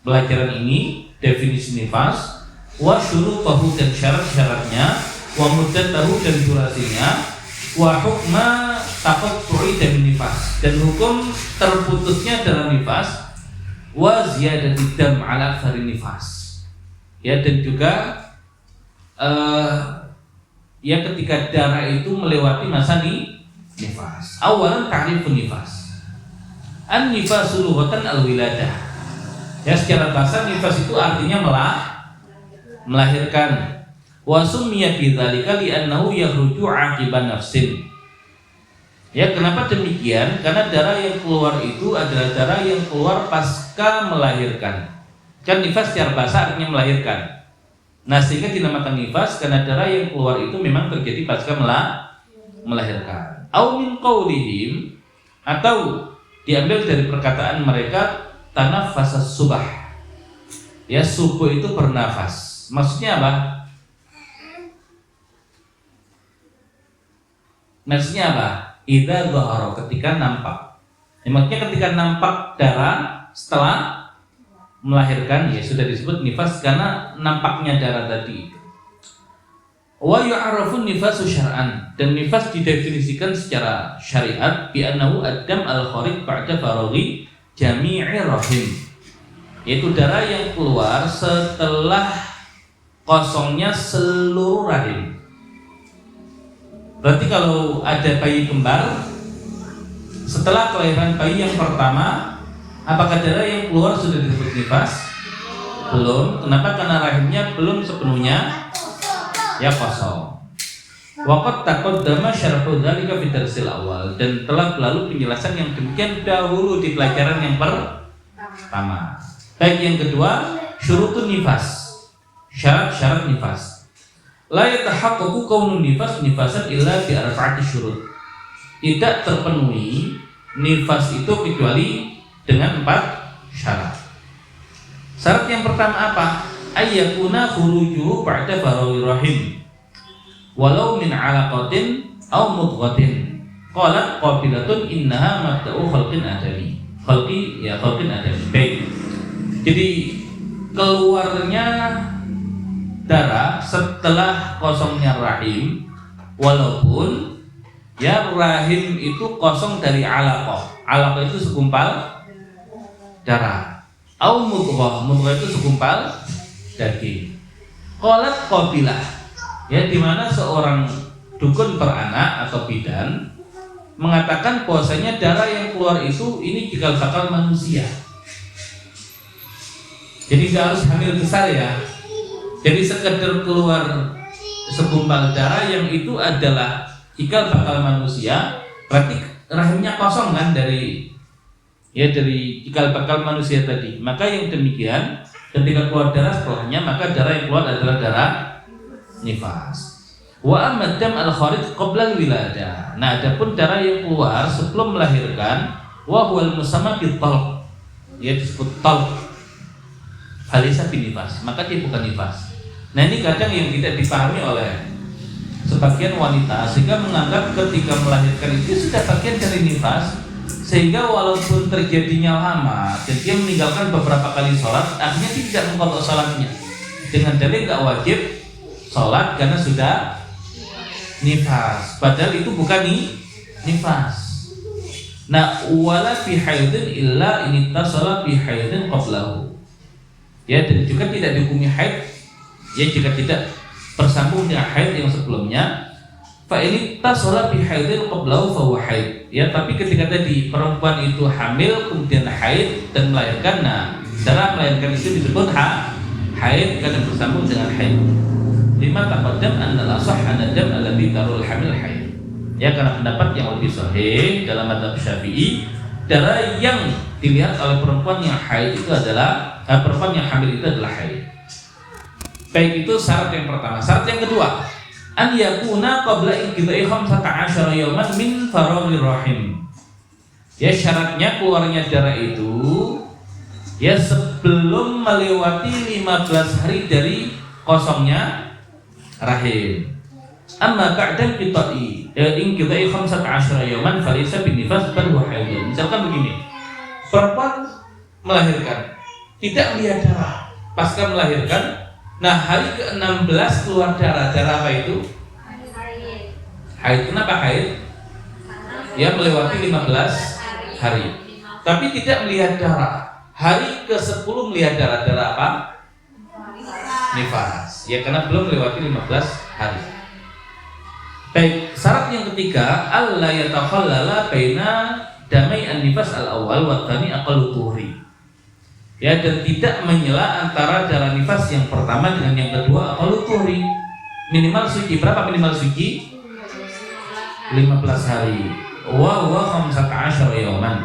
pelajaran ini definisi nifas, wa syurutahu, dan syarat-syaratnya, wa muddatahu, dan durasinya, wa hukma taqattu'i dan nifas, dan hukum terputusnya dalam nifas, wa ziyadati dam ala aktsari nifas. Ya, dan juga ya ketika darah itu melewati masa nifas. Awalan ta'rifun nifas. An-nifasu lughatan al-wiladah. Ya, secara bahasa nifas itu artinya melahirkan. Wa summiya bidzalika li'annahu yakhruju 'aqiban nafsin. Ya, kenapa demikian? Karena darah yang keluar itu adalah darah yang keluar pasca melahirkan. Kan nifas secara bahasa artinya melahirkan. Nah, sehingga dinamakan nifas karena darah yang keluar itu memang terjadi pasca melahirkan. Au min qaulihim, atau diambil dari perkataan mereka, tanaffasa subah. Ya, subuh itu bernafas. Maksudnya apa? Maksudnya apa? Idza dhahara, ketika nampak. Ya, maksudnya ketika nampak darah setelah melahirkan, ya sudah disebut nifas karena nampaknya darah tadi. Wa yu'arrafun nifasu syar'an, dan nifas didefinisikan secara syariat bi annahu ad-dam al-kharij ba'da faraghi jami'i rahim, yaitu darah yang keluar setelah kosongnya seluruh rahim. Berarti kalau ada bayi kembar, setelah kelahiran bayi yang pertama, apakah darah yang keluar sudah disebut nifas? Belum. Kenapa? Karena rahimnya belum sepenuhnya ya kosong. Waqad taqaddama syarhu dzalika fi darsil awal, dan telah berlalu penjelasan yang demikian dahulu di pelajaran yang pertama. Baik, yang kedua, syurutun nifas. Syarat-syarat nifas. La yatahaqqaqu kaunun nifas nifasan illa bi arba'ati syurut. Tidak terpenuhi nifas itu kecuali dengan 4 syarat. Syarat yang pertama apa? Ayyakuna khurujuhu ba'da faraghi rahim walau min 'alaqatin aw mudghatin. Qalat qabilatun innaha mabda'u khalqin adami. Khalqin adami. Baik. Jadi keluarnya darah setelah kosongnya rahim, walaupun ya rahim itu kosong dari alaqah. Alaqah itu segumpal darah. Au mudghah, mudghah itu segumpal daging. Qalat qabilah, ya, di mana seorang dukun beranak atau bidan mengatakan bahwasanya darah yang keluar itu ini cikal bakal manusia. Jadi nggak harus hamil besar ya. Jadi sekedar keluar segumpal darah yang itu adalah cikal bakal manusia, berarti rahimnya kosong kan dari cikal bakal manusia tadi. Maka yang demikian ketika keluar darah setelahnya, maka darah yang keluar adalah darah nifas. Wa amma dam al-kharij qabla al-wiladah. Nah, adapun darah yang keluar sebelum melahirkan, wa huwal musamma bil talq, yaitu disebut talq. Falisa bin nifas, maka dia bukan nifas. Nah, ini kadang yang tidak dipahami oleh sebagian wanita, sehingga menganggap ketika melahirkan itu sudah bagian dari nifas, sehingga walaupun terjadinya lama dan dia meninggalkan beberapa kali sholat, akhirnya dia tidak mengqadha sholatnya dengan dalil nggak wajib sholat karena sudah nifas, padahal itu bukan nifas. Nah, wala fi haidin illa in ittasala bi haidin qablahu. Ya, dan juga tidak dihukumi haid ya jika tidak bersambung dengan haid yang sebelumnya. Fa in ittasala bi haidin qablahu fa huwa haid. Ya, tapi ketika tadi perempuan itu hamil kemudian haid dan melahirkan, nah darah melahirkan itu disebut haid karena bersambung dengan haid. Lima taqaddam anna al-asah anna dam alladhi tarul hamil haid. Ya, karena pendapat yang lebih sahih dalam mazhab Syafi'i, darah yang dilihat oleh perempuan yang haid itu adalah perempuan yang hamil itu adalah haid. Baik, itu syarat yang pertama. Syarat yang kedua, an yakuna qabla inqidha'i 15 yawman min faraghi rahim. Ya syaratnya keluarnya darah itu ya sebelum melewati 15 hari dari kosongnya rahim. Amma ba'da qita'i inqita'i 15 yawman falaysa binifas bal huwa haidun. Misalkan begini, perempuan melahirkan tidak melihat darah pasca melahirkan, nah hari ke-16 keluar darah. Darah apa itu? Haid. Kenapa haid? Ya melewati 15 hari. Tapi tidak melihat darah. Hari ke-10 melihat darah. Darah apa? Nifas. Ya karena belum melewati 15 hari. Baik, syarat yang ketiga, alla yatakhallala baina damai an-nifas al-awwal wa tsani aqallu tuhri. Ya, dan tidak menyela antara darah nifas yang pertama dengan yang kedua aqallu tuhri. Minimal suci. Berapa minimal suci? 15 hari. Wa huwa 15 yawman.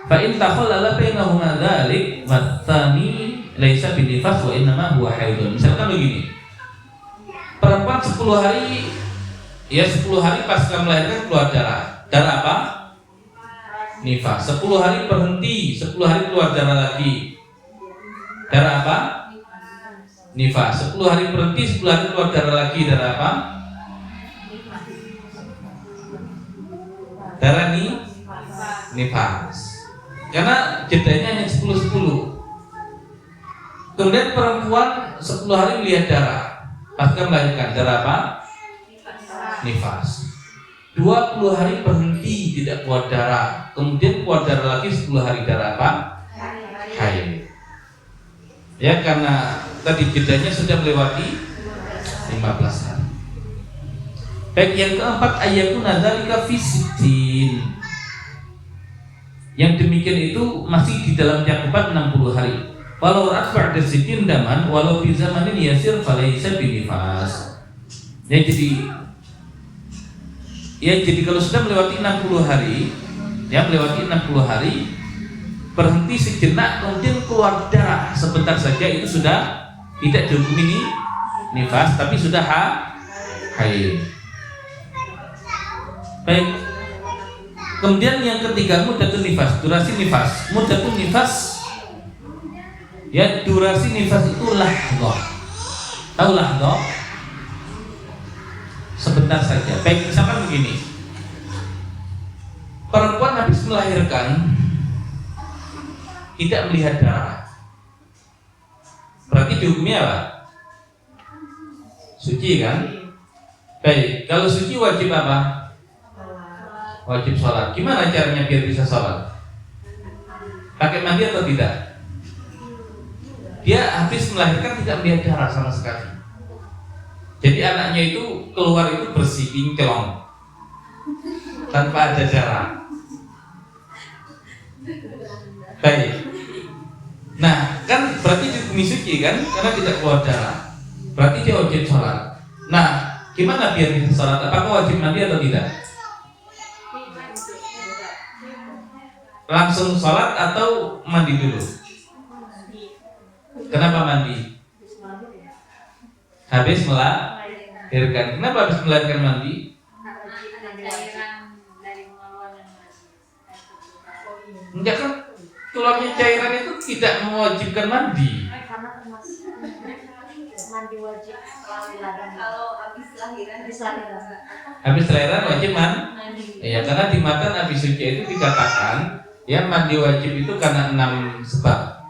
Fa in takhallala bainahuma dzalik wa tsani laisa binifas wa innama huwa haidun. Misalkan begini. Perempuan 10 hari, ya 10 hari pasca melahirkan keluar darah. Darah apa? Nifas. 10 hari berhenti, 10 hari keluar darah lagi. Darah apa? Nifas. 10 hari berhenti, 10 hari keluar darah lagi. Darah apa? Darah nifas. Karena jedanya hanya 10-10. Kemudian perempuan 10 hari melihat darah pasca melahirkan. Darah apa? Nifas. 20 hari berhenti tidak keluar darah. Kemudian keluar darah lagi 10 hari. Darah apa? Haid. Ya karena tadi jedanya sudah melewati 15 hari. Baik, yang keempat ayakuna dzalika fi sittin. Yang demikian itu masih di dalam cakupan 60 hari. Walau ra'at ba'da sittin daman walau fi zamanin yasir falaysa binifas. Ya jadi kalau sudah melewati 60 hari, ya melewati 60 hari, berhenti sejenak kemudian keluar darah sebentar saja, itu sudah tidak dihukumi nifas tapi sudah haid. Baik. Kemudian yang ketiga muddatun nifas, durasi nifas. Muddatun nifas, ya durasi nifas itu lahdzah. Tahu lahdzah? Sebentar saja. Baik, misalkan begini. Perempuan habis melahirkan tidak melihat darah. Berarti dihukumi apa? Suci kan? Baik, kalau suci wajib apa? Wajib sholat. Gimana caranya biar bisa sholat? Pakai mandi atau tidak? Dia habis melahirkan tidak melihat darah sama sekali. Jadi anaknya itu keluar itu bersih, kinclong, tanpa ada darah. Baik. Nah, kan berarti dihukumi suci kan? Karena tidak keluar darah. Berarti dia wajib sholat. Nah, gimana biar bisa sholat? Apakah wajib mandi atau tidak? Langsung sholat atau mandi dulu? Kenapa mandi? Habis melahirkan. Kenapa habis melahirkan mandi? Enggak kan, keluarnya cairan itu tidak mewajibkan mandi. Mandi wajib kalau habis lahiran. Habis lahiran wajib mandi. Ya karena di matan Nabi Suci itu dikatakan ya mandi wajib itu karena 6 sebab.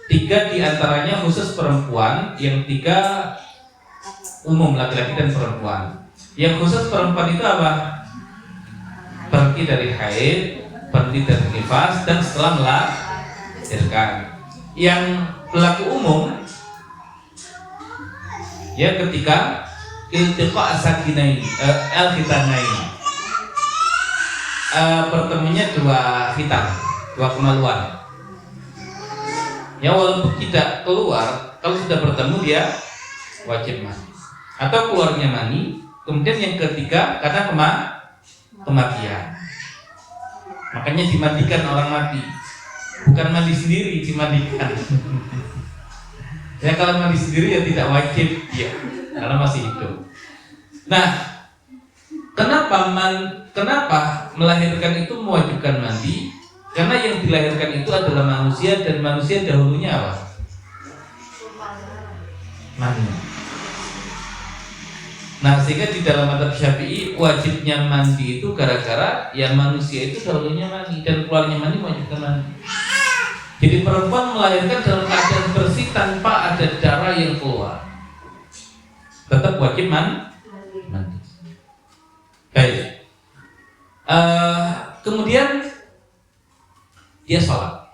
3 diantaranya khusus perempuan, yang 3 umum laki-laki dan perempuan. Yang khusus perempuan itu apa? Berhenti dari haid, berhenti dari nifas, dan setelah melahirkan. Yang berlaku umum ya ketika iltiqa asakinain al-khitanain, bertemunya 2 khitan, 2 kemaluan. Ya walaupun tidak keluar, kalau sudah bertemu dia wajib mandi. Atau keluarnya mani. Kemudian yang ketiga karena kematian. Makanya dimandikan orang mati. Bukan mandi sendiri, dimandikan. Ya kalau mandi sendiri ya tidak wajib ya, karena masih hidup. Nah, kenapa Kenapa melahirkan itu mewajibkan mandi? Karena yang dilahirkan itu adalah manusia, dan manusia dahulunya apa? Mandi. Nah, sehingga di dalam mazhab Syafi'i wajibnya mandi itu gara-gara ya manusia itu dahulunya mandi, dan keluarnya mandi mewajibkan mandi. Jadi perempuan melahirkan dalam keadaan bersih tanpa ada darah yang keluar, tetap wajib mandi. Baik. Kemudian dia sholat.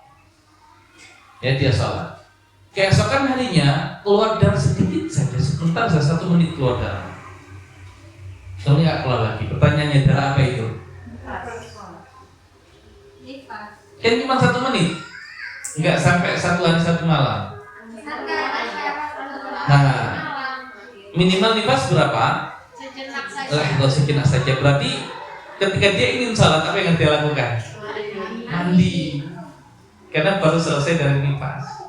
Ya, dia sholat. Keesokan harinya keluar darah sedikit saja, sebentar saja, 1 menit keluar darah. Kemudian nggak keluar lagi. Pertanyaannya, darah apa itu? Kan cuma 1 menit, nggak sampai 1 hari 1 malam. Nah, minimal nifas berapa? Sejenak saja. Berarti ketika dia ingin sholat, apa yang dia lakukan? Mandi. Karena baru selesai dari nifas.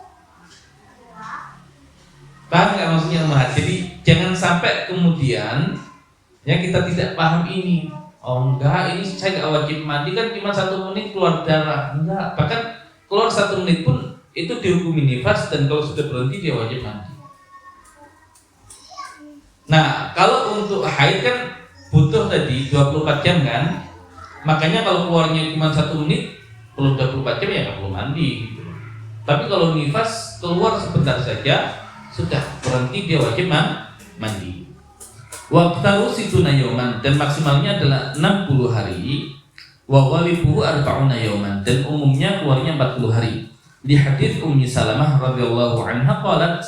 Paham nggak maksudnya, Mas? Jadi jangan sampai kemudian ya kita tidak paham ini. Oh enggak, ini saya nggak wajib mandi, kan cuma 1 menit keluar darah. Enggak, bahkan keluar 1 menit pun itu dihukumi nifas, dan kalau sudah berhenti dia wajib mandi. Nah, kalau untuk haid kan butuh tadi 24 jam kan. Makanya kalau keluarnya cuma 1 menit, perlu 24 jam ya nggak perlu mandi gitu. Tapi kalau nifas keluar sebentar saja, sudah berhenti, dia wajib mandi. Waqtaru situna yauman, dan maksimalnya adalah 60 hari. Wa ghalibuhu arba'una yauman, dan umumnya keluarnya 40 hari. Di hadis Ummi Salamah radhiyallahu anha qalat,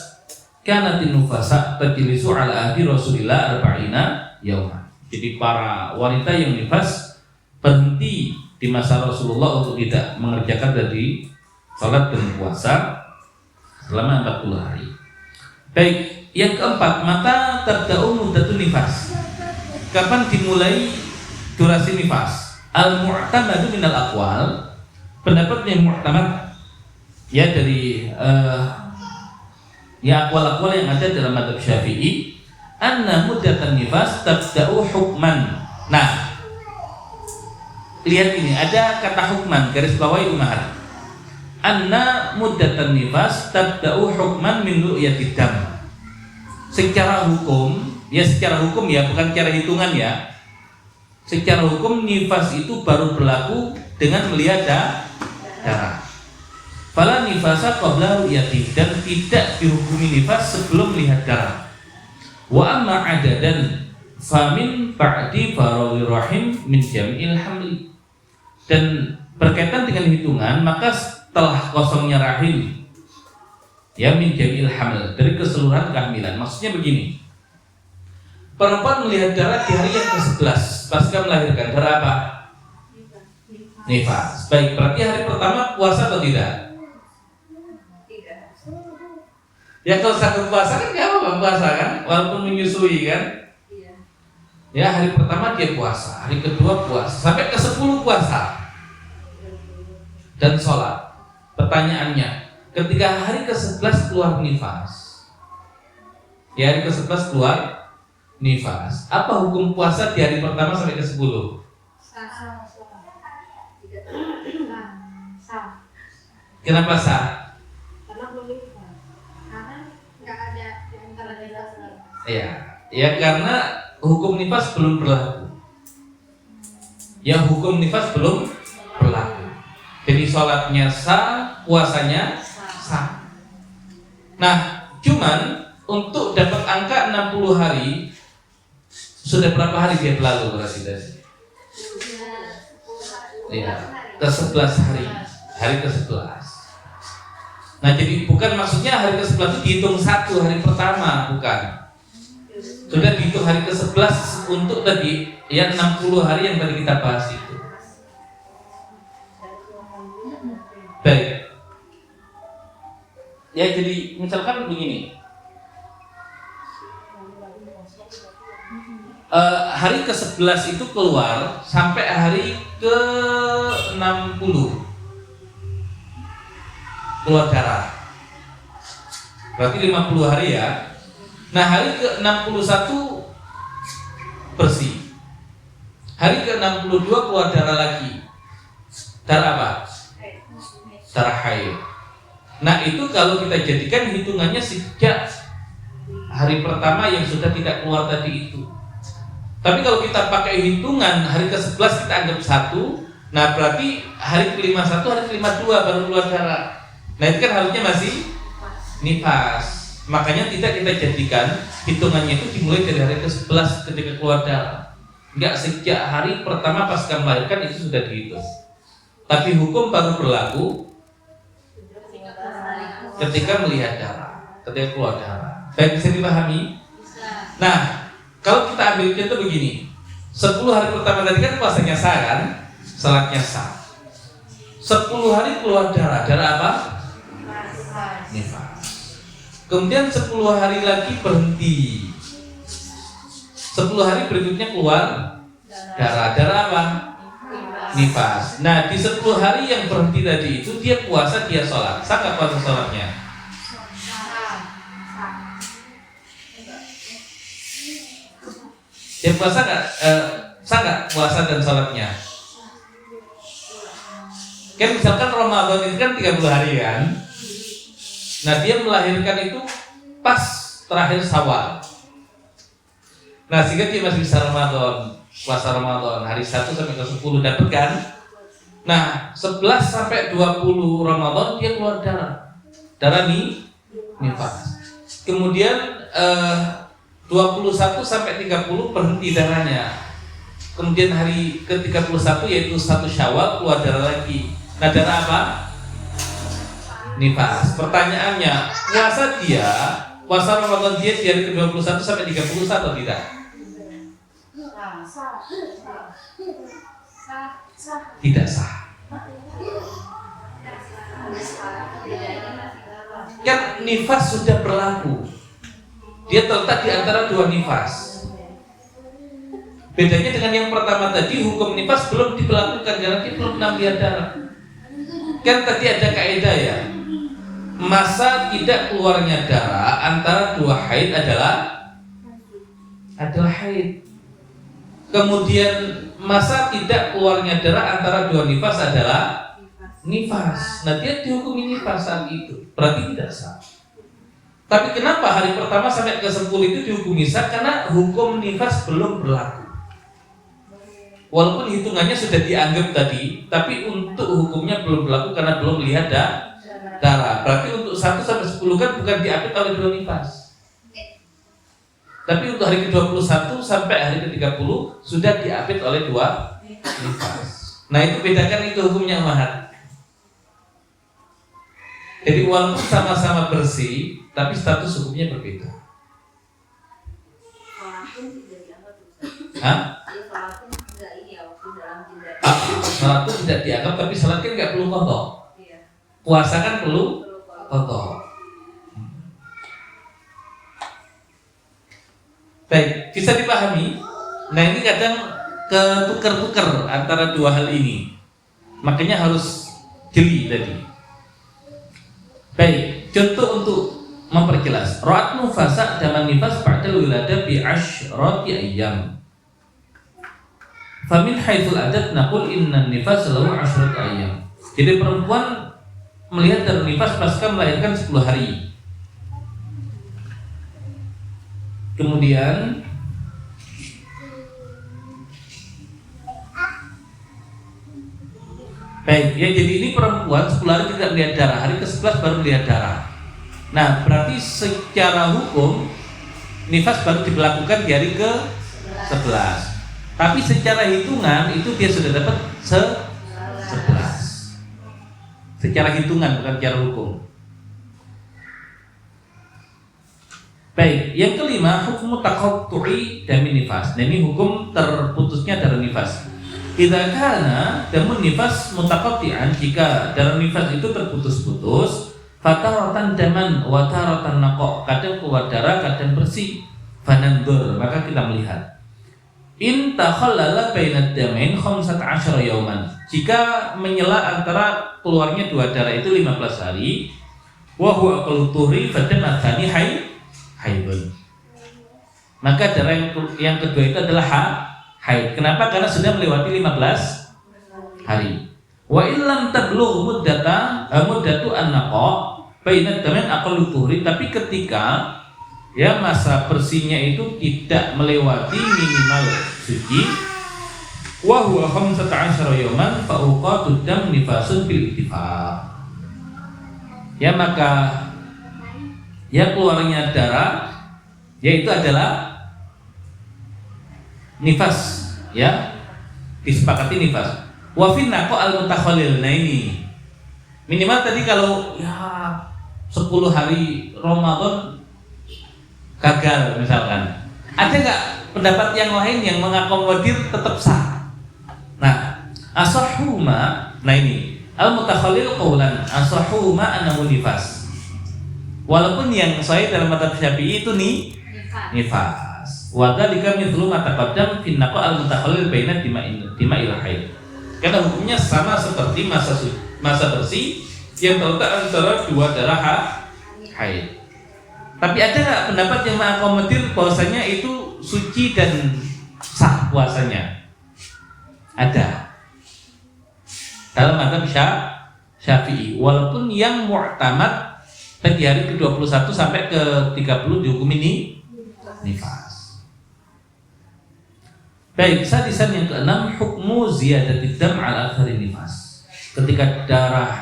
kanatin nufasa tajlisu ala ahdi Rasulillah arba'ina yauman. Jadi para wanita yang nifas berhenti di masa Rasulullah untuk tidak mengerjakan dari salat dan puasa selama 40 hari. Baik, yang keempat, mata tabda'u muddatun nifas. Kapan dimulai durasi nifas? Al-mu'tamadu minal aqwal, pendapat yang mu'tamad ya dari ya aqwal-aqwal yang ada dalam mazhab Syafi'i, anna muddatan nifas tabda'u hukman. Nah, lihat ini, ada kata hukman, garis bawahi umahat. Anna muddatan nifas tabda'u hukman min ru'yatid dam. Secara hukum ya, bukan secara hitungan ya. Secara hukum nifas itu baru berlaku dengan melihat darah. Fala nifasa qabla ru'yati, dan tidak dihukumi nifas sebelum melihat darah. Wa amma adadan famin ba'di farawi rahim min jam'il hamli. Dan berkaitan dengan hitungan, maka setelah kosongnya rahim ya min jam'il haml, dari keseluruhan kehamilan. Maksudnya begini, perempuan melihat darah di hari yang ke-11 pasca melahirkan, darah apa? Nifas. Baik, berarti hari pertama puasa atau tidak? Tidak. Ya kalau sakit puasa kan nggak apa-apa puasa kan, walaupun menyusui kan. Iya. Ya hari pertama dia puasa, hari kedua puasa, sampai ke-10 puasa dan sholat. Pertanyaannya, ketika hari ke-11 keluar nifas, di hari ke-11 keluar nifas, apa hukum puasa di hari pertama sampai ke-10? Sah. Kenapa sah? Karena belum nifas. Karena nggak ada yang antara jelas. Ya karena hukum nifas belum berlaku. Ya hukum nifas belum berlaku. Jadi sholatnya sah, puasanya sah. Nah, cuman untuk dapat angka 60 hari, sudah berapa hari dia berlalu berarti dari? Ya, ke-11 hari. Hari ke-11. Nah, jadi bukan maksudnya hari ke-11 itu dihitung 1 hari pertama, bukan. Sudah dihitung hari ke-11 untuk tadi ya 60 hari yang tadi kita bahas itu. Baik. Ya jadi misalkan begini, hari ke-11 itu keluar sampai hari ke-60 keluar darah, berarti 50 hari ya. Nah hari ke-61 bersih. Hari ke-62 keluar darah lagi. Darah apa? Darah haid. Nah itu kalau kita jadikan hitungannya sejak hari pertama yang sudah tidak keluar tadi itu. Tapi kalau kita pakai hitungan hari ke-11 kita anggap 1. Nah berarti hari ke-51, hari ke-52 baru keluar darah. Nah itu kan harusnya masih nifas. Makanya tidak kita jadikan hitungannya itu dimulai dari hari ke-11 ketika keluar darah. Enggak, sejak hari pertama pasca melahirkan itu sudah dihitung. Tapi hukum baru berlaku ketika melihat darah, ketika keluar darah. Baik, bisa dipahami? Nah, kalau kita ambil contoh begini, 10 hari pertama tadi kan puasanya sah kan? Salatnya sah. 10 hari keluar darah, darah apa? Nifas. Kemudian 10 hari lagi berhenti. 10 hari berikutnya keluar darah, darah apa? Nifas. Nah di 10 hari yang berhenti tadi itu dia puasa, dia sholat. Sah nggak puasa sholatnya? Dia puasa nggak? Sah nggak puasa dan sholatnya? Kan misalkan Ramadan itu kan 30 hari kan. Nah dia melahirkan itu pas terakhir Syawal. Nah sehingga dia masih bisa Ramadan, puasa Ramadan hari 1 sampai ke 10 dapat kan? Nah 11 sampai 20 Ramadan dia keluar darah. Darah nifas. Kemudian 21 sampai 30 berhenti darahnya. Kemudian hari ke-31 yaitu 1 Syawal keluar darah lagi. Nah darah apa? Nifas. Pertanyaannya, puasa Ramadan dia di hari ke-21 sampai 30 atau tidak? Tidak sah. Kan nifas sudah berlaku. Dia terletak di antara dua nifas. Bedanya dengan yang pertama tadi, hukum nifas belum diberlakukan karena dia belum pernah melihat darah. Kan tadi ada kaidah ya, masa tidak keluarnya darah antara dua haid adalah haid. Kemudian masa tidak keluarnya darah antara dua nifas adalah nifas. Nah dia dihukumi nifas saat itu, berarti tidak sah. Tapi kenapa hari pertama sampai ke 10 itu dihukumi sah? Karena hukum nifas belum berlaku. Walaupun hitungannya sudah dianggap tadi, tapi untuk hukumnya belum berlaku karena belum lihat darah. Berarti untuk 1 sampai 10 kan bukan diapit oleh dua nifas. Tapi untuk hari ke-21 sampai hari ke-30 sudah diapit oleh dua nifas. Nah itu bedakan itu hukumnya mahal. Jadi walaupun sama-sama bersih, tapi status hukumnya berbeda. Hah? Salat itu tidak dianggap, tapi salat kan nggak perlu qadha. Puasa kan perlu qadha. Baik, bisa dipahami. Nah ini kadang ketukar-tukar antara dua hal ini, makanya harus jeli tadi. Baik, contoh untuk memperjelas. Ra'at nufasa daman nifas ba'dal wilada bi asyrati ayyam. Famin haitsul adat naqul inna nifas lahu asyratu ayyam. Jadi perempuan melihat darah nifas pasca melahirkan 10 hari. Kemudian baik, ya jadi ini perempuan 10 hari tidak melihat darah, hari ke-11 baru melihat darah. Nah, berarti secara hukum nifas baru diberlakukan di hari ke-11. Tapi secara hitungan itu dia sudah dapat 11. Secara hitungan bukan secara hukum. Baik, yang kelima hukum taqattu'i damin nifas. Nah ini hukum terputusnya darah nifas. Idza kana damun nifas mutaqatti'an, jika darah nifas itu terputus-putus, fataratan daman wa taratan naqa, kadang keluar darah, kadang bersih. Fanandur, maka kita melihat. In takhallala bainad damain 15 yauman. Jika menyela antara keluarnya dua darah itu 15 hari, wa huwa aqallu tuhri fadam atsani haidun. Maka darah yang kedua itu adalah haid. Kenapa? Karena sudah melewati 15 hari. Wa illam tablugh muddatu an-naqa baina damin aqallu tuhri, tapi ketika ya masa bersihnya itu tidak melewati minimal suci, wa huwa 15 yawman fa uqatud dam nifasun bil ittifaq. Ya maka ya keluarnya darah yaitu adalah nifas, ya disepakati nifas. Wa fin naqa al mutakhallil. Nah ini minimal tadi kalau ya 10 hari Ramadan gagal misalkan, ada nggak pendapat yang lain yang mengakomodir tetap sah? Nah asahuma, nah ini al mutakhallil qaulan asahuma annahu nifas. Walaupun yang sahih dalam madzhab Syafi'i itu nih nifas. Wa dzalika mithlu ma taqaddam fi naqa al mutakhallil baina dima'il haid. Karena hukumnya sama seperti masa bersih yang terletak antara dua darah haid. Tapi ada nggak pendapat yang mengakomodir bahwasanya itu suci dan sah puasanya? Ada. Dalam madzhab Syafi'i, walaupun yang mu'tamad di hari ke-21 sampai ke-30 dihukum ini nifas. Baik, sadisan yang keenam, hukmu ziyadatid dam ala athari nifas. Ketika darah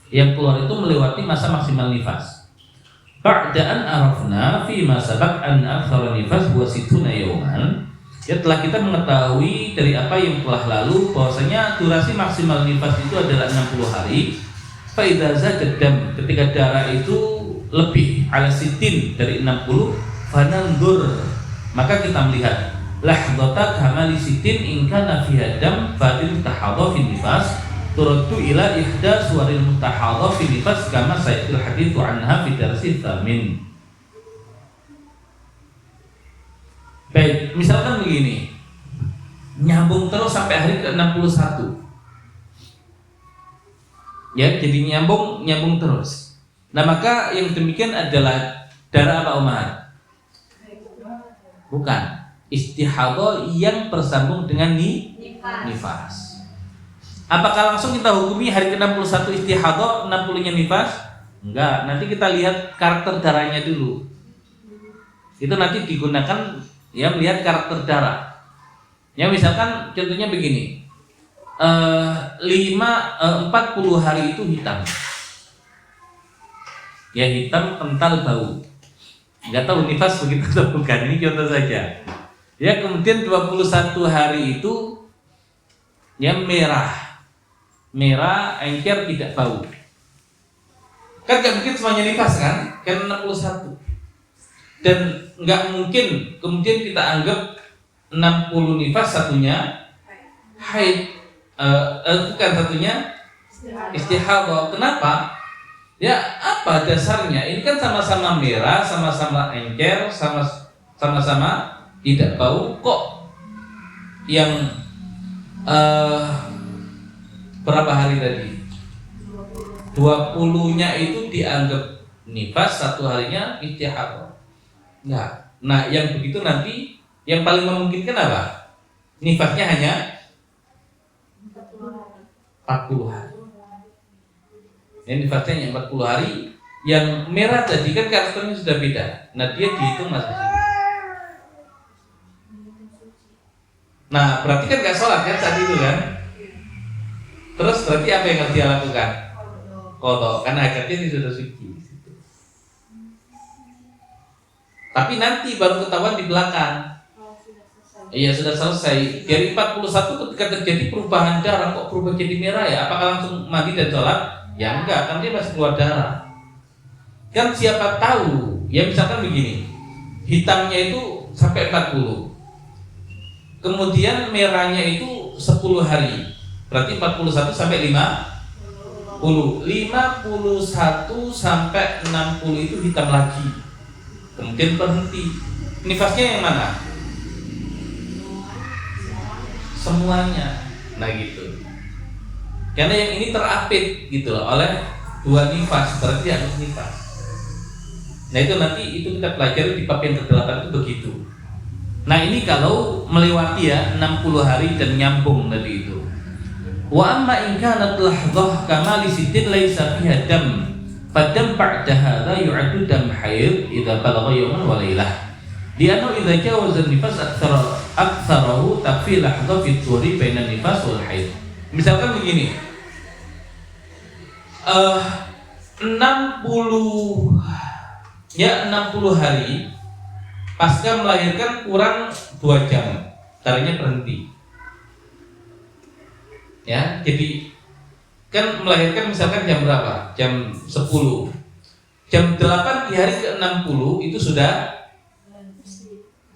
yang keluar itu melewati masa maksimal nifas. Ba'da'an arafna fi ma sabaq an athara nifas huwa situna yawman. Ya, telah kita mengetahui dari apa yang telah lalu bahwasanya durasi maksimal nifas itu adalah 60 hari. Fa idza zada dam, ketika darah itu lebih ala sitin dari 60, fanandur, maka kita melihat lahdata kamali sitin in kana fiha dam fadil tahadha fi nifas turaddu ila ihda suwaril mutahadha fi nifas kama sayyidul haditsu anha fi darsi tsamin. Baik, misalkan begini, nyambung terus sampai hari ke-61, ya, jadi nyambung terus. Nah maka yang demikian adalah darah apa umat? Bukan, istihadha yang bersambung dengan nifas. Apakah langsung kita hukumi hari ke-61 istihadha, 60-nya nifas? Enggak, nanti kita lihat karakter darahnya dulu. Itu nanti digunakan ya melihat karakter darah. Ya misalkan contohnya begini, 40 hari itu hitam. Ya hitam kental bau. Enggak tahu nifas begitu atau bukan, ini contoh saja. Ya kemudian 21 hari itu ya merah engker tidak bau. Kan gak mungkin semuanya nifas kan 61. Dan nggak mungkin kemudian kita anggap 60 nifas satunya haid, bukan satunya istihadha. Kenapa? Ya apa dasarnya? Ini kan sama-sama merah, sama-sama engker, sama-sama tidak bau. Kok yang berapa hari tadi? 20-nya itu dianggap nifas, satu harinya istihadha. Nah, yang begitu nanti yang paling memungkinkan apa? Nifasnya hanya 40 hari. Yang nifasnya hanya 40 hari. Yang merah tadi kan karakternya sudah beda. Nah, dia dihitung masuk sini. Nah, berarti kan gak sholat kan saat itu kan? Terus berarti apa yang harus dia lakukan? Qadha, karena hakikatnya ini sudah suci. Tapi nanti baru ketahuan di belakang. Iya sudah selesai. Dari 41 ketika terjadi perubahan darah, kok berubah jadi merah ya? Apakah langsung mandi dan sholat? Ya enggak, kan dia masih keluar darah. Kan siapa tahu? Ya misalkan begini, hitamnya itu sampai 40, kemudian merahnya itu 10 hari, berarti 41 sampai 50. 51 sampai 60 itu hitam lagi. Kemudian berhenti. Nifasnya yang mana? Semuanya. Nah gitu. Karena yang ini terapit gitu loh oleh dua nifas, berarti harus nifas. Nah itu nanti itu kita pelajari di bab yang ke-8 itu begitu. Nah ini kalau melewati ya 60 hari dan nyambung tadi itu. Wa amma in kanat lahdhah kamali sittin laisa fiha dam fadam ba'da hadza yu'addu dam haid idza balagha yawman wa lailah. Li'annahu idza jawaza nifas aktsarahu takfi lahdhah fi tuhri baina nifas wal haid. Misalkan begini. 60 hari pasca melahirkan kurang 2 jam, tarinya berhenti. Ya, jadi kan melahirkan misalkan jam berapa? Jam 10. Jam 8 di hari ke-60 itu sudah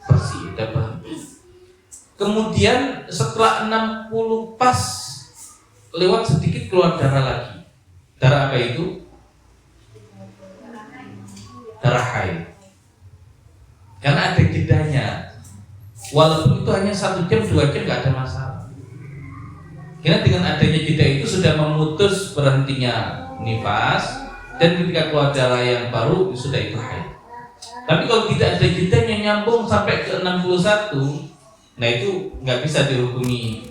bersih, sudah berhenti. Kemudian setelah 60 pas lewat sedikit keluar darah lagi. Darah apa itu? Darah haid. Karena ada jedanya. Walaupun itu hanya 1 jam, 2 jam nggak ada masalah. Karena dengan adanya jeda itu sudah memutus berhentinya nifas, dan ketika keluar darah yang baru sudah itu haid. Tapi kalau tidak ada jedanya nyambung sampai ke 61, nah itu nggak bisa dihukumi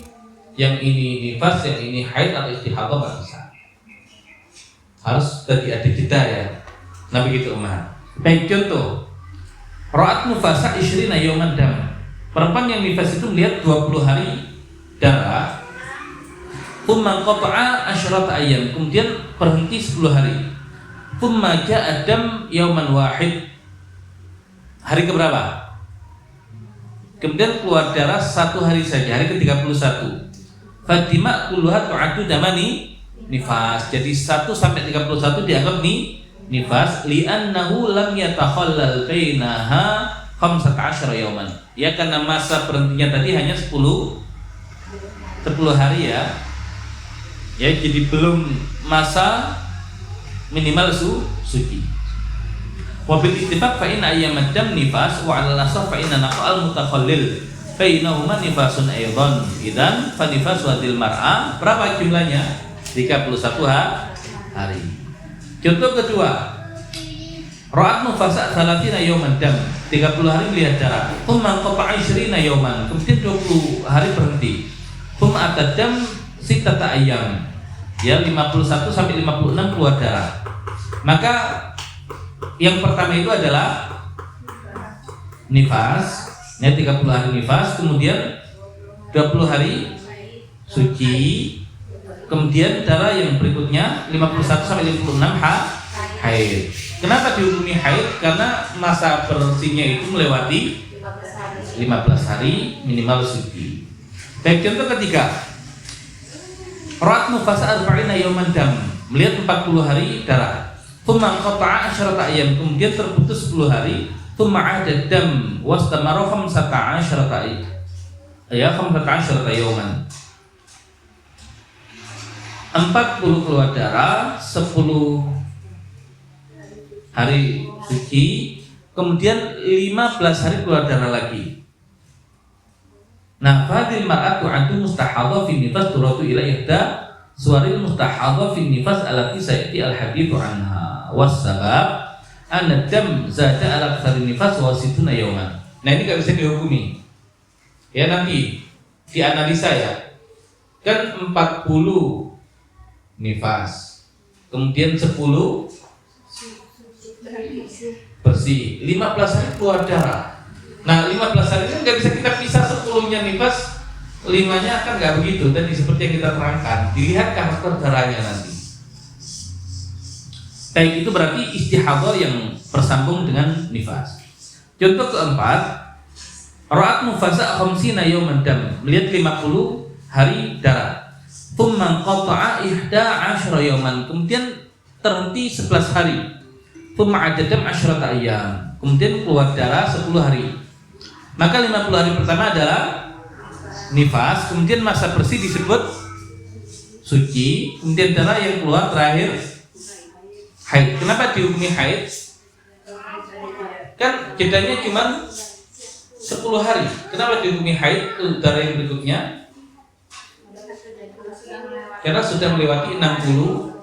yang ini nifas, yang ini haid atau istihadah, nggak bisa. Harus tadi ada jeda ya. Nah begitu Umar. Baik, contoh ra'at nufasa isyrina yawman dam. Perempuan yang nifas itu melihat 20 hari darah. Thumma qata'a asyrata ayyam. Kemudian berhenti 10 hari. Thumma ja'a dam yawman wahid. Hari keberapa? Kemudian keluar darah 1 hari saja, hari ke-31. Fatima kulluha tu'addu damani nifas. Jadi 1 sampai 31 dianggap nifas li'annahu lam yatakhallal bainaha 15 yawman. Ya karena masa berhentinya tadi hanya 10 hari ya. Ya jadi belum masa minimal suci. Wa bil ittifaq fa in ayyamad dam nifas wa 'ala al-asah fa inna naqal mutakhallil bainahuma nifasun aidan. Idzan fa nifas wadil mar'a berapa jumlahnya? 31 hari. Contoh kedua, ra'at nufasa 30 yawman dam, 30 hari melihat darah. Thumma qata'a 20 yawman, kemudian 20 hari berhenti. Thumma atadam sittata ayyam. Ya 51 sampai 56 keluar darah. Maka yang pertama itu adalah nifas, ya 30 hari nifas, kemudian 20 hari suci. Kemudian darah yang berikutnya 51 sampai 56 haid. Kenapa dihukumi haid? Karena masa bersihnya itu melewati 15 hari minimal suci. Baik, contoh ketiga. Ra'at nufasa 40 yawman dam, melihat 40 hari darah. Thumma qata'a asyrata ayyam, kemudian terputus 10 hari. Thumma 'ada dam wastamara 15 yawman. 40 keluar darah, 10 hari suci, kemudian 15 hari keluar darah lagi. Nah, fadil mar'atu 'andu mustahadha fi nifas turatu ila ihda suwaril mustahadha fi nifas allati sayati al-hadithu anha. Was-sabab anna dam zada ala aktsari nifas wa situna yawman. Nah, ini enggak bisa dihukumi. Ya nanti dianalisa ya. Kan 40 nifas, kemudian 10 bersih, 15 hari keluar darah. Nah 15 hari itu nggak bisa kita pisah 10-nya nifas, 5-nya kan nggak begitu. Tadi seperti yang kita terangkan, dilihat karakter darahnya nanti. Baik, itu berarti istihadah yang bersambung dengan nifas. Contoh keempat, ra'at nufasa 50 yawman dam, melihat 50 hari darah. Thumma qata'a 11 yawman, kemudian terhenti 11 hari. Thumma 'ada dam 10 ayyam, kemudian keluar darah 10 hari. Maka 50 hari pertama adalah nifas, kemudian masa bersih disebut suci, kemudian darah yang keluar terakhir haid. Kenapa dihukumi haid? Kan jedanya cuma 10 hari. Kenapa dihukumi haid darah yang berikutnya? Karena sudah melewati 60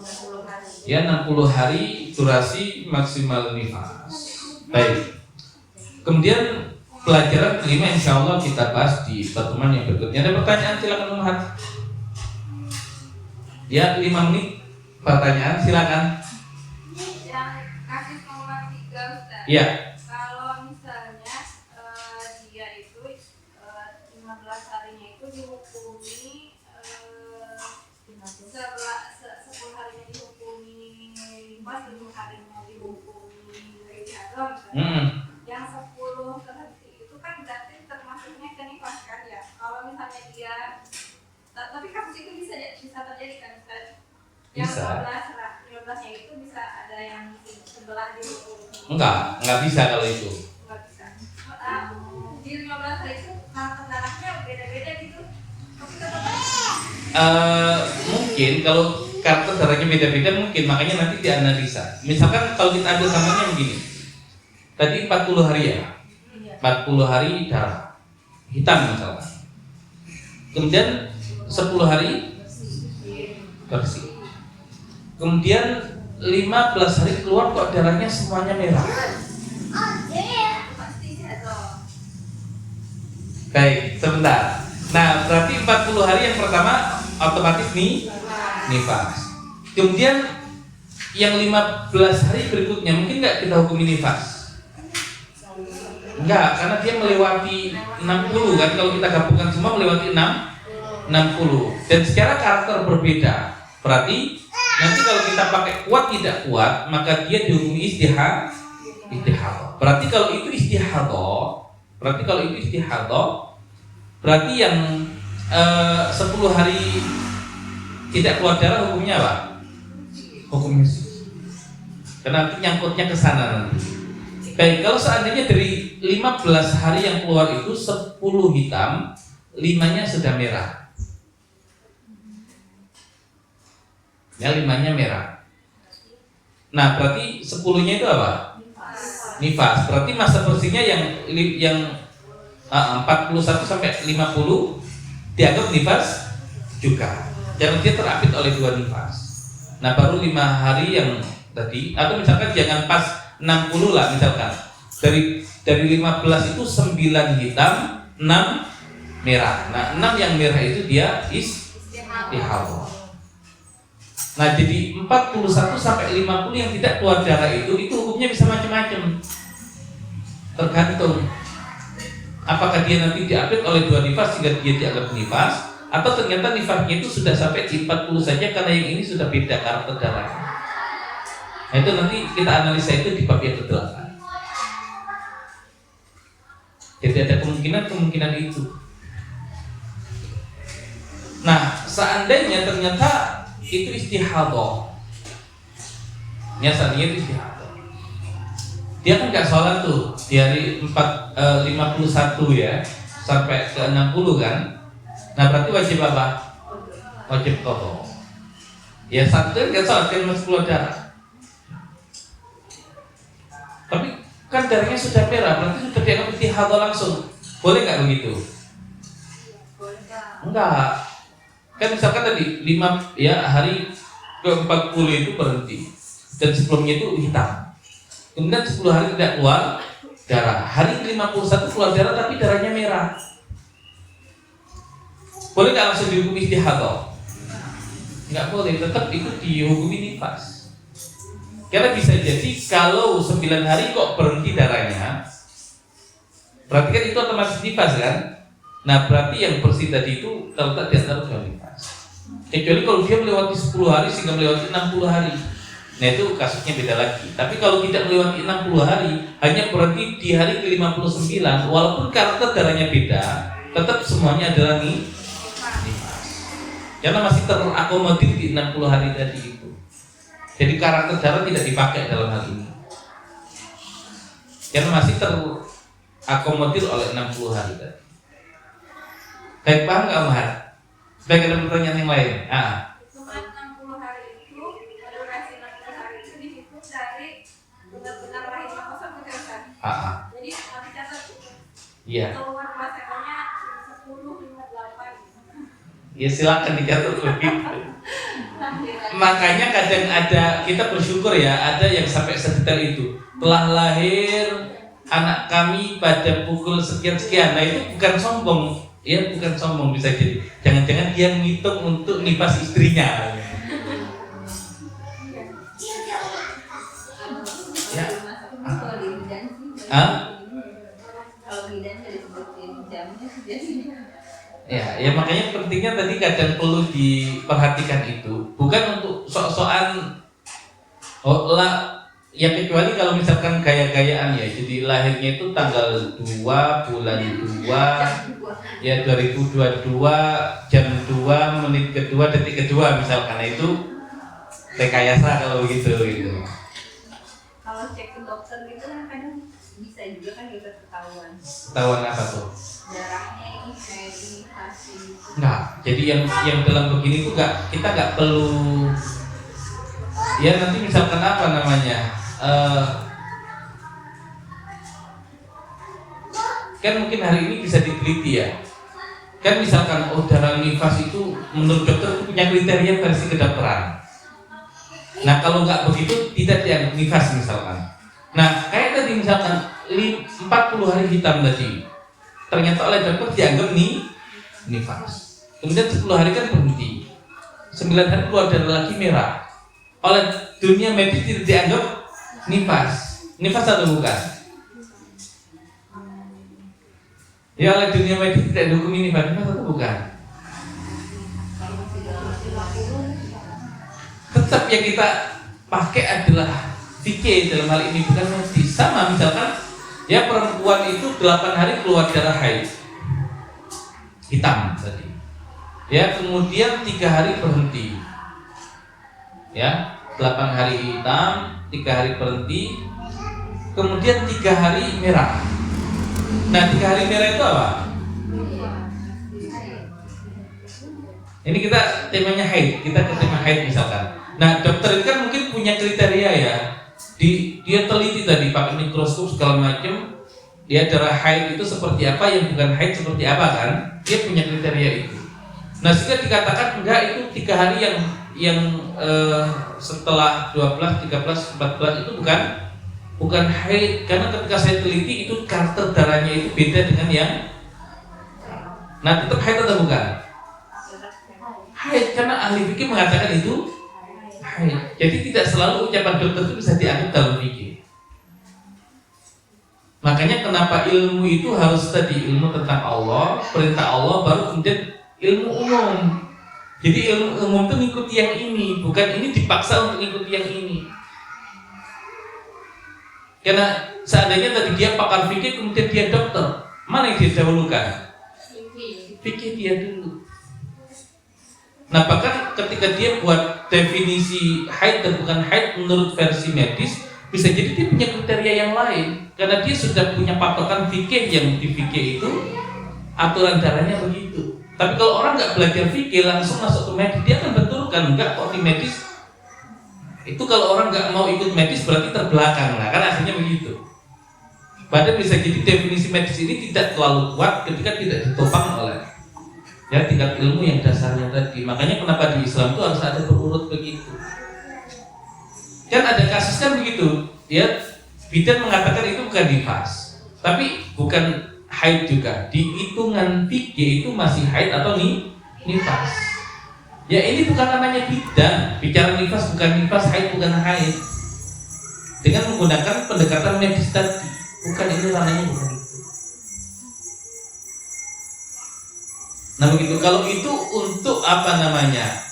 hari durasi maksimal nifas. Baik. Kemudian pelajaran kelima insya Allah kita bahas di pertemuan yang berikutnya. Ada pertanyaan silakan Umar. Ya 5 menit pertanyaan silakan. Yang kasus nomor 3 Ustaz. Ya. Kalau misalnya dia itu 15 harinya itu dihukumi 10 harinya dihukumi pas 7 harinya dihukumi haram kan? Yang 10 terhenti itu kan berarti termasuknya ke nifas kan ya? Kalau misalnya dia tapi kasus itu bisa terjadi kan Ustaz? Yang Bisa. 15-nya itu bisa ada yang sebelah dihukumi. Enggak bisa kalau itu. Nggak bisa. Di 15 hari itu karakter darahnya beda-beda gitu. Tapi tetap Mungkin kalau karakter darahnya beda-beda mungkin, makanya nanti dianalisa. Misalkan kalau kita ambil contohnya begini. Tadi 40 hari ya. 40 hari darah hitam misalkan. Kemudian 10 hari bersih. Kemudian 15 hari keluar kok darahnya semuanya merah. pasti jatuh. Baik, sebentar. Nah, berarti 40 hari yang pertama otomatis nih nifas. Kemudian yang 15 hari berikutnya mungkin nggak kita hukumi nifas. Enggak, karena dia melewati 60 kan, kalau kita gabungkan semua melewati 60. Dan secara karakter berbeda. Berarti nanti kalau kita pakai kuat tidak kuat, maka dia dihukumi istihadah. Berarti kalau itu istihadah, berarti yang 10 hari tidak keluar darah hukumnya apa? Hukumnya sih. Karena nanti nyangkutnya ke sana nanti. Baik, kalau seandainya dari 15 hari yang keluar itu 10 hitam, 5-nya sudah merah. Ya, 5-nya merah. Nah, berarti 10-nya itu apa? Nifas. Berarti masa bersihnya yang 41 sampai 50 dianggap nifas juga. Jangan dia terapit oleh 2 nifas. Nah, baru 5 hari yang tadi, atau misalkan jangan pas 60 lah misalkan. Dari 15 itu 9 hitam, 6 merah. Nah, 6 yang merah itu dia istihadah. Nah, jadi 41 sampai 50 yang tidak keluar darah itu hukumnya bisa macam-macam. Tergantung apakah dia nanti diupdate oleh 2 nifas sehingga dia dianggap nifas, atau ternyata nifasnya itu sudah sampai di 40 saja karena yang ini sudah beda karakter darahnya. Nah, itu nanti kita analisa itu di bab yang ke-8. Jadi ada kemungkinan itu. Nah, seandainya ternyata itu istihadah, seandainya itu istihadah, dia kan nggak sholat tuh di hari 51 ya sampai ke 60 kan. Nah, berarti wajib apa? Wajib qadha. Ya, satu kan nggak sholat kan masih keluar darah. Tapi kan darahnya sudah merah, berarti sudah dianggap istihadah langsung. Boleh nggak begitu? Enggak. Kan misalkan tadi 5 ya hari ke-40 itu berhenti dan sebelumnya itu hitam. Kemudian 10 hari tidak keluar darah. Hari ke-51 keluar darah tapi darahnya merah. Boleh nggak langsung dihukumi istihadah? Nggak boleh, tetap itu dihukumi nifas. Karena bisa jadi kalau 9 hari kok berhenti darahnya, berarti kan itu otomatis nifas kan? Nah, berarti yang bersih tadi itu terletak di antara 2 nifas. Kecuali kalau dia melewati 10 hari sehingga melewati 60 hari. Nah, itu kasusnya beda lagi. Tapi kalau tidak melewati 60 hari, hanya berhenti di hari ke-59, walaupun karakter darahnya beda, tetap semuanya adalah nifas. Karena masih terakomodir di 60 hari tadi itu. Jadi karakter darah tidak dipakai dalam hal ini. Karena masih terakomodir oleh 60 hari tadi. Baik, paham nggak Umar? Baik, ada pertanyaan yang lain. Cuma 60 hari itu, durasi 60 hari itu dihitung dari benar-benar lahir kosong gitu kan? Jadi nanti catat Iya. keluar placenanya 10, 5, 8 Ya silakan dicatat begitu. Makanya kadang ada, kita bersyukur ya, ada yang sampai sedetail itu. Telah lahir anak kami pada pukul sekian-sekian. Nah itu bukan sombong, ya bukan sombong, bisa jadi jangan-jangan dia ngitung untuk nifas istrinya. Ya. Ya makanya pentingnya tadi kadang perlu diperhatikan itu, bukan untuk sok-sokan ya kecuali kalau misalkan gaya-gayaan ya, jadi lahirnya itu tanggal 2 bulan 2 ya 2022 jam 2 menit kedua detik kedua misalkan, itu rekayasa kalau begitu gitu. Kalau cek ke dokter gitu kan kadang bisa juga kan juga ketahuan. Ketahuan apa tuh? Darahnya ini kayak iritasi gitu. Nah, jadi yang dalam begini tuh kita nggak perlu ya nanti misalkan apa namanya kan mungkin hari ini bisa diteliti ya, kan misalkan darah nifas itu menurut dokter itu punya kriteria versi kedokteran. Nah kalau nggak begitu tidak dianggap nifas misalkan. Nah kayak tadi misalkan 40 hari hitam tadi, ternyata oleh dokter dianggap nifas. Kemudian 10 hari kan berhenti, 9 hari keluar darah lagi merah. Oleh dunia medis tidak dianggap nifas. Nifas atau bukan? Ya oleh dunia medis tidak dihukumi nifas. Nifas atau bukan? Tetap yang kita pakai adalah fikih dalam hal ini, bukan medis. Sama misalkan ya perempuan itu 8 hari keluar darah haid hitam tadi, ya kemudian 3 hari berhenti, ya 8 hari hitam, 3 hari berhenti, kemudian 3 hari merah. Nah 3 hari merah itu apa? Ini kita temanya haid, kita ke tema haid misalkan. Nah dokter itu kan mungkin punya kriteria ya, dia teliti tadi pakai mikroskop segala macam, dia darah haid itu seperti apa, yang bukan haid seperti apa kan, dia punya kriteria itu. Nah sehingga dikatakan enggak, itu 3 hari yang setelah 12, 13, 14 itu bukan haid, karena ketika saya teliti itu karakter darahnya itu beda dengan yang. Nah tetap haid atau bukan? Haid, karena ahli fikih mengatakan itu haid. Jadi tidak selalu ucapan dokter itu bisa dianggap dalam fikih. Makanya kenapa ilmu itu harus tadi ilmu tentang Allah, perintah Allah, baru kemudian ilmu umum. Jadi ilmu umum itu ngikuti yang ini, bukan ini dipaksa untuk ngikuti yang ini. Karena seandainya tadi dia pakar fikih kemudian dia dokter, mana yang dia dahulukan? Fikih dia dulu. Nah bahkan ketika dia buat definisi haid dan bukan haid menurut versi medis, bisa jadi dia punya kriteria yang lain, karena dia sudah punya patokan fikih, yang di fikih itu aturan darahnya begitu. Tapi kalau orang nggak belajar fikih langsung masuk ke medis, dia akan betulkan enggak kok di medis itu. Kalau orang nggak mau ikut medis berarti terbelakang, nah kan akhirnya begitu. Padahal bisa jadi definisi medis ini tidak terlalu kuat ketika tidak ditopang oleh ya tingkat ilmu yang dasarnya tadi. Makanya kenapa di Islam itu harus ada berurut begitu. Kan ada kasus kan begitu, ya bidan mengatakan itu bukan nifas, tapi bukan haid juga. Di hitungan fikih itu masih haid atau nifas. Ya ini bukan namanya bidan, bicara nifas bukan nifas, haid bukan haid. Dengan menggunakan pendekatan medis tadi, bukan ini namanya, bukan itu. Nah begitu. Kalau itu untuk apa namanya?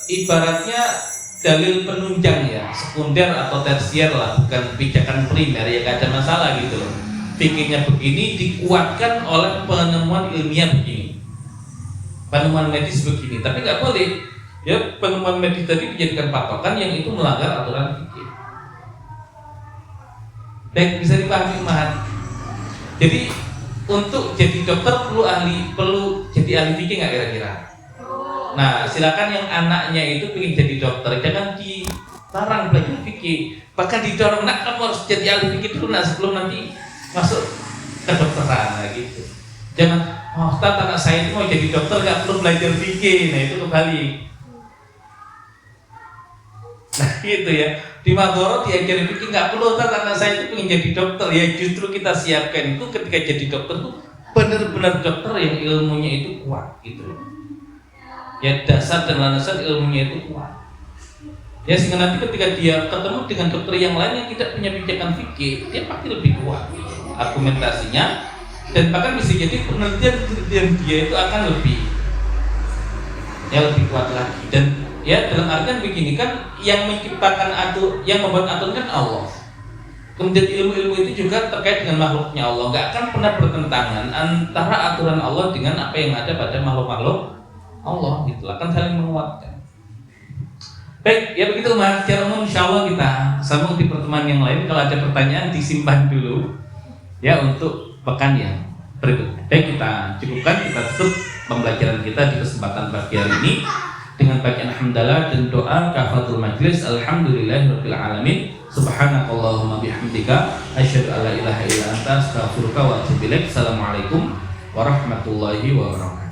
Ibaratnya dalil penunjang ya, sekunder atau tersier lah, bukan pijakan primer, ya gak ada masalah gitu loh. Fikihnya begini dikuatkan oleh penemuan ilmiah begini, penemuan medis begini, tapi nggak boleh ya penemuan medis tadi dijadikan patokan yang itu melanggar aturan fikih. Baik, bisa dipahami Mahat. Jadi untuk jadi dokter perlu jadi ahli fikih nggak kira-kira? Nah silakan yang anaknya itu ingin jadi dokter, jangan dilarang belajar fikih, bahkan didorong, nak kamu harus jadi ahli fikih dulu nak sebelum nanti masuk ke dokteran, nah gitu. Jangan, oh Ustaz anak saya itu mau jadi dokter nggak perlu belajar fikih, nah itu kembali. Nah gitu ya, Di Madorot di akhir fikih nggak perlu Ustaz, anak saya itu pengen jadi dokter. Ya justru kita siapkan itu ketika jadi dokter tuh benar-benar dokter yang ilmunya itu kuat gitu. Ya dasar dan landasan ilmunya itu kuat. Ya sehingga nanti ketika dia ketemu dengan dokter yang lain yang tidak punya pijakan fikih, dia pasti lebih kuat argumentasinya, dan bahkan bisa jadi penelitian dia itu akan lebih kuat lagi. Dan ya dalam artian begini kan, yang menciptakan yang membuat aturan kan Allah. Kemudian ilmu-ilmu itu juga terkait dengan makhluknya Allah, nggak akan pernah bertentangan antara aturan Allah dengan apa yang ada pada makhluk-makhluk Allah, gitu akan saling menguatkan. Baik, ya begitu Mas. Secara umum insya Allah kita sambung di pertemuan yang lain. Kalau ada pertanyaan disimpan dulu ya untuk pekan yang berikutnya. Baik, kita cukupkan, kita tutup pembelajaran kita di kesempatan pagi hari ini dengan bacaan hamdalah dan doa kafatul majlis. Alhamdulillahirabbil alamin. Subhanakallahumma bihamdika asyhadu an la ilaha illa anta astaghfiruka wa atubu ilaik. Assalamualaikum warahmatullahi wabarakatuh.